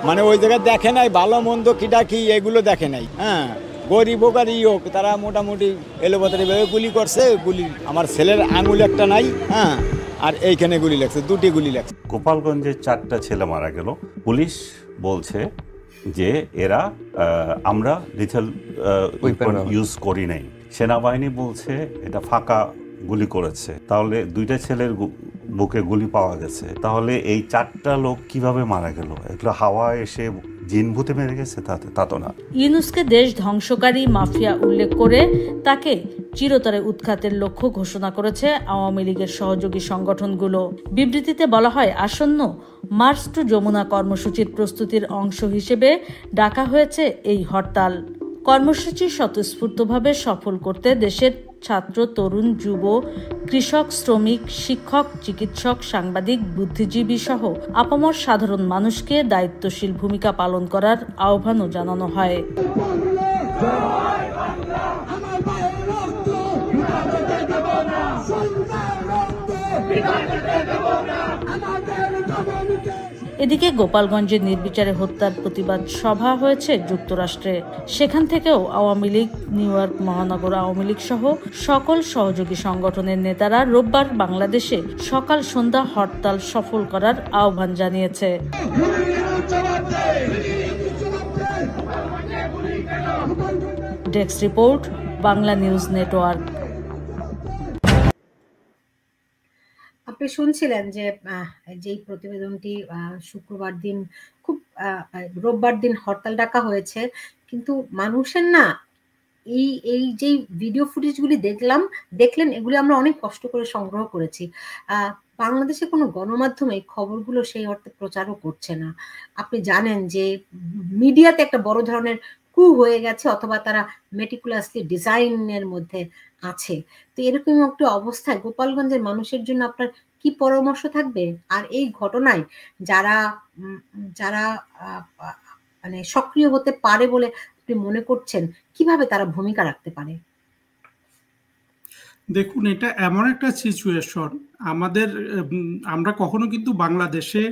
মানে ওই জায়গায় দেখে নাই ভালো মন্দ কিটা কি এগুলো দেখে নাই। হ্যাঁ, গরিব হোক আর হোক, তারা মোটামুটি এলোপাতারি ভাবে গুলি করছে। গুলি আমার ছেলের আঙুল একটা নাই, হ্যাঁ, আর এইখানে গুলি লাগছে, দুটি গুলি লাগছে। গোপালগঞ্জে 4টা ছেলে মারা গেল। পুলিশ বলছে যে এরা আমরা লিথেল ইউজ করি নাই। সেনাবাহিনী বলছে এটা ফাঁকা গুলি করেছে। তাহলে 2টা ছেলের বুকে গুলি পাওয়া গেছে। তাহলে এই 4টা লোক কিভাবে মারা গেল? এগুলো হাওয়া এসে জিন ভূতে মেরে গেছে? তা তো না। ইউনূসকে দেশ ধ্বংসকারী মাফিয়া উল্লেখ করে তাকে চিরতরে উৎখাতের লক্ষ্য ঘোষণা করেছে আওয়ামী লীগের সহযোগী সংগঠনগুলো। বিবৃতিতে বলা হয়, আসন্ন মার্চ টু যমুনা কর্মসূচির প্রস্তুতির অংশ হিসেবে ডাকা হয়েছে এই হরতাল। কর্মসূচি স্বতঃস্ফূর্তভাবে সফল করতে দেশের ছাত্র, তরুণ, যুব, কৃষক, শ্রমিক, শিক্ষক, চিকিৎসক, সাংবাদিক, বুদ্ধিজীবী সহ আপামর সাধারণ মানুষকে দায়িত্বশীল ভূমিকা পালন করার আহ্বানও জানানো হয়। এদিকে গোপালগঞ্জে নির্বিচারে হত্যার প্রতিবাদ সভা হয়েছে যুক্তরাষ্ট্রে। সেখান থেকেও আওয়ামী লীগ, নিউ ইয়র্ক মহানগর আওয়ামী লীগ সহ সকল সহযোগী সংগঠনের নেতারা রোববার বাংলাদেশে সকাল সন্ধ্যা হরতাল সফল করার আহ্বান জানিয়েছে। Desk report, Bangla news network. আপনি শুনছিলেন যে যেই প্রতিবেদনটি শুক্রবার দিন রোববার দিন হরতাল ডাকা হয়েছে, কিন্তু মানুষের না এই যে ভিডিও ফুটেজগুলি দেখলেন, এগুলি আমরা অনেক কষ্ট করে সংগ্রহ করেছি। বাংলাদেশে কোনো গণমাধ্যমে খবরগুলো সেই অর্থে প্রচারও করছে না। আপনি জানেন যে মিডিয়াতে একটা বড় ধরনের কু হয়ে গেছে, অথবা তারা মেটিকুলাসলি ডিজাইনের মধ্যে আছে। তো এরকম একটা অবস্থায় গোপালগঞ্জের মানুষের জন্য আপনার কি পরামর্শ থাকবে? আর এই ঘটনায় যারা মানে সক্রিয় হতে পারে বলে আপনি মনে করছেন, কিভাবে তারা ভূমিকা রাখতে পারে? দেখুন, এটা এমন একটা সিচুয়েশন, আমরা কখনো কিন্তু বাংলাদেশে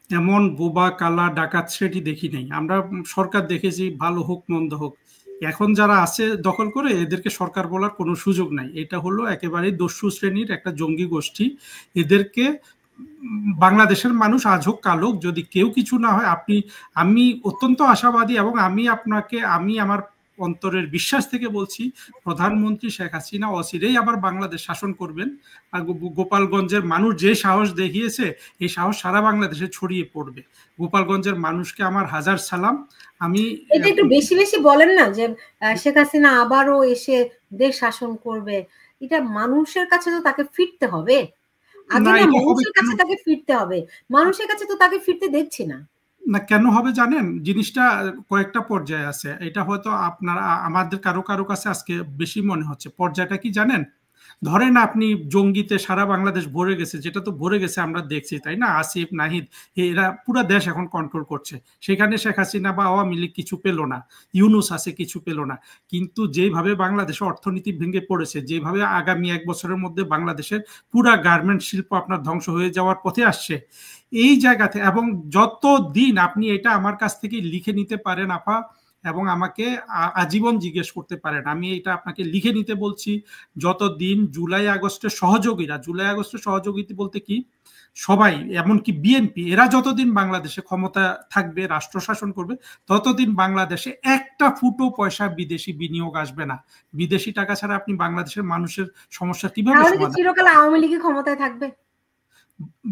এমন বোবা, কালা, ডাকাত সেটি দেখি নাই। আমরা সরকার দেখেছি, ভালো হোক মন্দ হোক। এখন যারা আছে দখল করে, এদেরকে সরকার বলার কোনো সুযোগ নাই। এটা হলো একেবারে দস্যু শ্রেণীর একটা জঙ্গি গোষ্ঠী। এদেরকে বাংলাদেশের মানুষ আজ হোক কাল হোক, যদি কেউ কিছু না হয়, আমি অত্যন্ত আশাবাদী এবং আমি আমার অন্তরের বিশ্বাস থেকে বলছি, প্রধানমন্ত্রী শেখ হাসিনা অচিরেই আবার বাংলাদেশ শাসন করবেন। আর গোপালগঞ্জের মানুষ যে সাহস দেখিয়েছে, এই সাহস সারা বাংলাদেশে ছড়িয়ে পড়বে। গোপালগঞ্জের মানুষকে আমার হাজার সালাম। এটা একটু বেশি বেশি বলেন না যে শেখ হাসিনা আবারও এসে দেশ শাসন করবে। এটা মানুষের কাছে তো তাকে ফিরতে হবে, আগে না মানুষের কাছে তাকে ফিরতে হবে। মানুষের কাছে তো তাকে ফিরতে দেখছি না। না, কেন হবে জানেন? জিনিসটা কয়েকটা পর্যায়ে আছে। এটা হয়তো আপনারা আমাদের কারো কারো কাছে আজকে বেশি মনে হচ্ছে। পর্যায়টা কি জানেন? ধরেন আপনি জঙ্গিতে সারা বাংলাদেশ ভরে গেছে, যেটা তো ভরে গেছে আমরা দেখছি, তাই না? আসিফ, নাহিদ, এরা পুরো দেশ এখন কন্ট্রোল করছে। সেখানে শেখ হাসিনা বা আওয়ামী লীগ কিছু পেল না, ইউনুস আছে কিছু পেল না। কিন্তু যেভাবে বাংলাদেশের অর্থনীতি ভেঙে পড়েছে, যেভাবে আগামী 1 বছরের মধ্যে বাংলাদেশের পুরা গার্মেন্ট শিল্প আপনার ধ্বংস হয়ে যাওয়ার পথে আসছে, এই জায়গাতে এবং যত দিন আপনি এটা আমার কাছ থেকে লিখে নিতে পারেন আপা, এবং আমাকে আজীবন জিজ্ঞেস করতে পারেন, আমি এটা আপনাকে লিখে নিতে বলছি। যতদিন জুলাই আগস্টের সহযোগিতা বলতে কি, সবাই এমনকি বিএনপি, এরা যতদিন বাংলাদেশে ক্ষমতা থাকবে, রাষ্ট্র শাসন করবে, ততদিন বাংলাদেশে একটা ফুটো পয়সা বিদেশি বিনিয়োগ আসবে না। বিদেশি টাকা ছাড়া আপনি বাংলাদেশের মানুষের সমস্যা কিভাবে সমাধান? চিরকাল আওয়ামী লীগ ক্ষমতায় থাকবে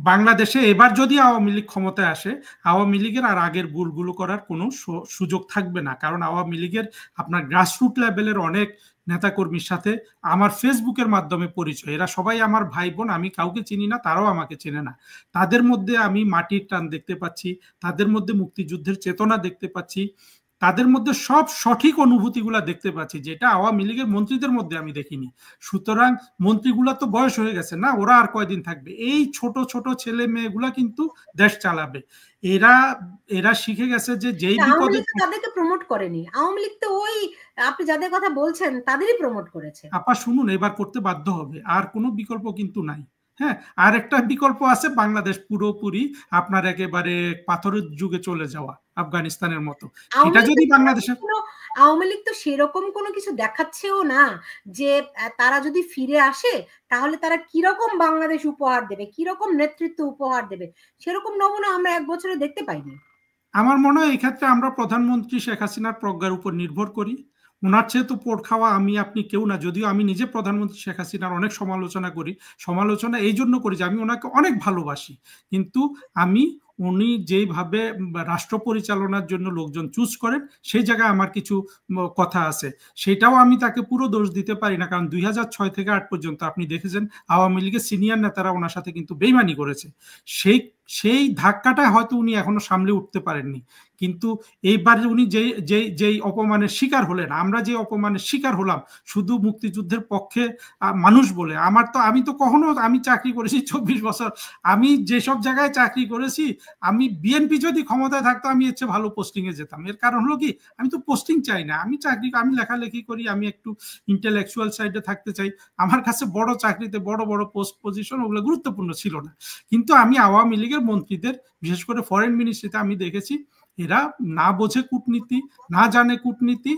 বাংলাদেশে? এবার যদি আওয়ামী লীগ ক্ষমতায় আসে, আওয়ামী লীগের আর আগের ভুলগুলো করার কোনো সুযোগ থাকবে না। কারণ আওয়ামী লীগের আপনার গ্রাসরুট লেভেলের অনেক নেতাকর্মীর সাথে আমার ফেসবুকের মাধ্যমে পরিচয়। এরা সবাই আমার ভাই বোন, আমি কাউকে চিনি না, তারাও আমাকে চেনে না। তাদের মধ্যে আমি মাটির টান দেখতে পাচ্ছি, তাদের মধ্যে মুক্তিযুদ্ধের চেতনা দেখতে পাচ্ছি, তাদের মধ্যে সব সঠিক অনুভূতিগুলা দেখতে পাচ্ছি, যেটা আওয়ামী লীগের মন্ত্রীদের মধ্যে আমি দেখিনি। সুতরাং মন্ত্রীগুলা তো বয়স হয়ে গেছে না, ওরা আর কয়দিন থাকবে? এই ছোট ছোট ছেলে মেয়েগুলা কিন্তু দেশ চালাবে। এরা এরা শিখে গেছে যে যেই বিপদে তাদেরকে প্রমোট করেনি আওয়ামী লীগ, তো ওই আপনি যাদের কথা বলছেন তাদেরই প্রমোট করেছে। আপা শুনুন, এবার করতে বাধ্য হবে, আর কোনো বিকল্প কিন্তু নাই। হ্যাঁ, আর একটা বিকল্প আছে, বাংলাদেশ পুরোপুরি আপনার একেবারে পাথরের যুগে চলে যাওয়া, আফগানিস্তানের মতো। এটা যদি বাংলাদেশের আওয়ামী লীগ তো সেরকম কোনো কিছু দেখাচ্ছেও না যে তারা যদি ফিরে আসে তাহলে তারা কিরকম বাংলাদেশ উপহার দেবে, কিরকম নেতৃত্ব উপহার দেবে, সেরকম নমুনা আমরা 1 বছরে দেখতে পাইনি। আমার মনে হয় এই ক্ষেত্রে আমরা প্রধানমন্ত্রী শেখ হাসিনার প্রজ্ঞার উপর নির্ভর করি। ওনার চেয়ে তো পোড় খাওয়া আমি আপনি কেউ না। যদিও আমি নিজে প্রধানমন্ত্রী শেখ হাসিনার অনেক সমালোচনা করি, সমালোচনা এই জন্য করি যে আমি ওনাকে অনেক ভালোবাসি, কিন্তু আমি উনি যেইভাবে রাষ্ট্র পরিচালনার জন্য লোকজন চুজ করেন, সেই জায়গায় আমার কিছু কথা আছে। সেটাও আমি তাকে পুরো দোষ দিতে পারি না, কারণ 2006 থেকে 8 পর্যন্ত আপনি দেখেছেন আওয়ামী লীগের সিনিয়র নেতারা ওনার সাথে কিন্তু বেইমানি করেছে। সেই ধাক্কাটা হয়তো উনি এখনো সামলে উঠতে পারেননি। কিন্তু এইবার উনি যেই অপমানের শিকার হলেন, আমরা যে অপমানের শিকার হলাম শুধু মুক্তিযুদ্ধের পক্ষে মানুষ বলে, আমি তো কখনো, আমি চাকরি করেছি 24 বছর, আমি যেসব জায়গায় চাকরি করেছি, আমি বিএনপি যদি ক্ষমতায় থাকতো আমি এর চেয়ে ভালো পোস্টিং এ যেতাম। এর কারণ হলো কি, আমি তো পোস্টিং চাই না, আমি লেখালেখি করি, আমি একটু ইন্টেলেকচুয়াল সাইডে থাকতে চাই। আমার কাছে বড় চাকরিতে বড় বড় পোস্ট পজিশন ওগুলো গুরুত্বপূর্ণ ছিল না। কিন্তু আমি আওয়ামী লীগের মন্ত্রীদের, বিশেষ করে ফরেন মিনিস্ট্রিতে আমি দেখেছি এরা না বোঝে কূটনীতি, না জানে কূটনীতি,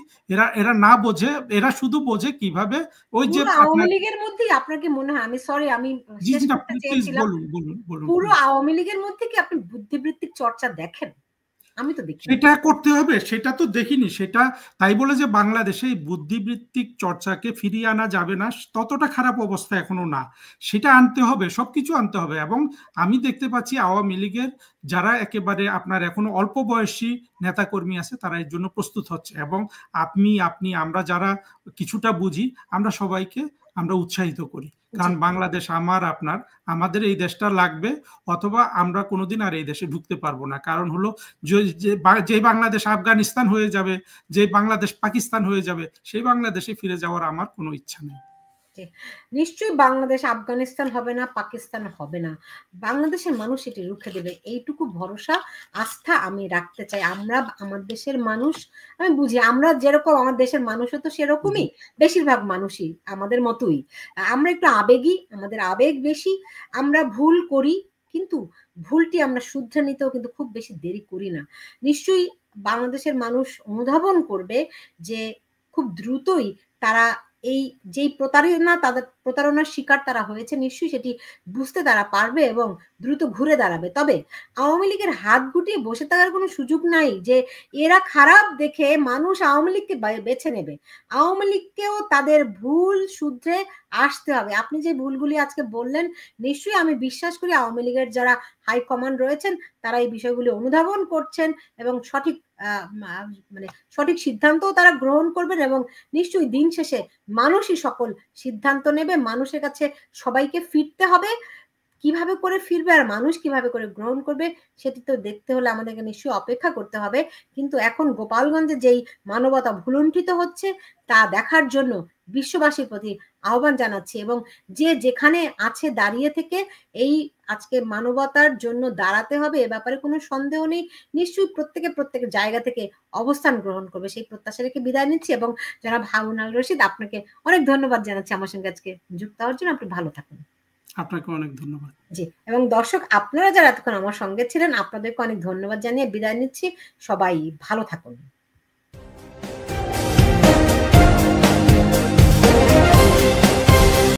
এরা না বোঝে, এরা শুধু বোঝে কিভাবে ওই যে আওয়ামী লীগের মধ্যে আপনার কি মনে হয়, আমি সরি আমি পুরো আওয়ামী লীগের মধ্যে কি আপনি বুদ্ধিবৃত্তিক চর্চা দেখেন? আমি তো দেখি সেটা করতে হবে, সেটা তো দেখিনি। সেটা তাই বলে যে বাংলাদেশে বুদ্ধিবৃত্তিক চর্চাকে ফিরিয়ে আনা যাবে না, ততটা খারাপ অবস্থা এখনো না। সেটা আনতে হবে, সবকিছু আনতে হবে। এবং আমি দেখতে পাচ্ছি আওয়ামী লীগের যারা একেবারে আপনার এখনো অল্প বয়সী নেতাকর্মী আছে, তারা এর জন্য প্রস্তুত হচ্ছে। এবং আপনি আমরা যারা কিছুটা বুঝি, আমরা সবাইকে আমরা উৎসাহিত করি, কারণ বাংলাদেশ আমাদের এই দেশটা লাগবে, অথবা আমরা কোনোদিন আর এই দেশে ঢুকতে পারবো না। কারণ হলো যে বাংলাদেশ আফগানিস্তান হয়ে যাবে, যে বাংলাদেশ পাকিস্তান হয়ে যাবে, সেই বাংলাদেশে ফিরে যাওয়ার আমার কোনো ইচ্ছা নেই। নিশ্চয়ই বাংলাদেশ আফগানিস্তান হবে না, পাকিস্তান হবে না, বাংলাদেশের মানুষ এটি রুখে দেবে, এইটুকু ভরসা আস্থা আমি রাখতে চাই। আমরা আমার দেশের মানুষ, আমি বুঝি আমরা যেরকম, আমার দেশের মানুষও তো সেরকমই, বেশিরভাগ মানুষই আমাদের মতোই। আমরা একটু আবেগী, আমাদের আবেগ বেশি, আমরা ভুল করি, কিন্তু ভুলটি আমরা শুধরে নিতেও কিন্তু খুব বেশি দেরি করি না। নিশ্চয়ই বাংলাদেশের মানুষ অনুধাবন করবে যে খুব দ্রুতই তারা এই যেই প্রতারণার শিকার তারা হয়েছে, নিশ্চয়ই সেটি বুঝতে তারা পারবে এবং দ্রুত ঘুরে দাঁড়াবে। তবে আওয়ামী লীগের হাত গুটিয়ে বসে থাকার কোনো সুযোগ নাই যে এরা খারাপ দেখে মানুষ আওয়ামী লীগকে বেছে নেবে। আওয়ামী লীগকেও তাদের ভুল শুধরে আসতে হবে। আপনি যে ভুলগুলি আজকে বললেন, নিশ্চয়ই আমি বিশ্বাস করি আওয়ামী লীগের যারা হাইকমান্ড রয়েছেন তারা এই বিষয়গুলি অনুধাবন করছেন এবং সঠিক সিদ্ধান্তও তারা গ্রহণ করবেন, এবং নিশ্চয়ই দিন শেষে মানুষই সকল সিদ্ধান্ত নেবে। মানুষের কাছে সবাইকে ফিরতে হবে। কিভাবে করে ফিরবে আর মানুষ কিভাবে করে গ্রহণ করবে সেটি তো দেখতে হলে আমাদেরকে নিশ্চয়ই অপেক্ষা করতে হবে। কিন্তু এখন গোপালগঞ্জে যেই মানবতা ভুলুণ্ঠিত হচ্ছে তা দেখার জন্য বিশ্ববাসীর প্রতি আহ্বান জানাচ্ছি, এবং যে যেখানে আছে দাঁড়িয়ে থেকে এই আজকে মানবতার জন্য দাঁড়াতে হবে এ ব্যাপারে কোনো সন্দেহ নেই। নিশ্চয়ই প্রত্যেকের জায়গা থেকে অবস্থান গ্রহণ করবে সেই প্রত্যাশা রেখে বিদায় নিচ্ছি। এবং জনাব হারুন আল রশিদ, আপনাকে অনেক ধন্যবাদ জানাচ্ছি আমার সঙ্গে আজকে যুক্ত হওয়ার জন্য। আপনি ভালো থাকুন। আপনাকে অনেক ধন্যবাদ। জি, এবং দর্শক আপনারা যারা এতক্ষণ আমার সঙ্গে ছিলেন আপনাদেরকে অনেক ধন্যবাদ জানিয়ে বিদায় নিচ্ছি। সবাই ভালো থাকুন।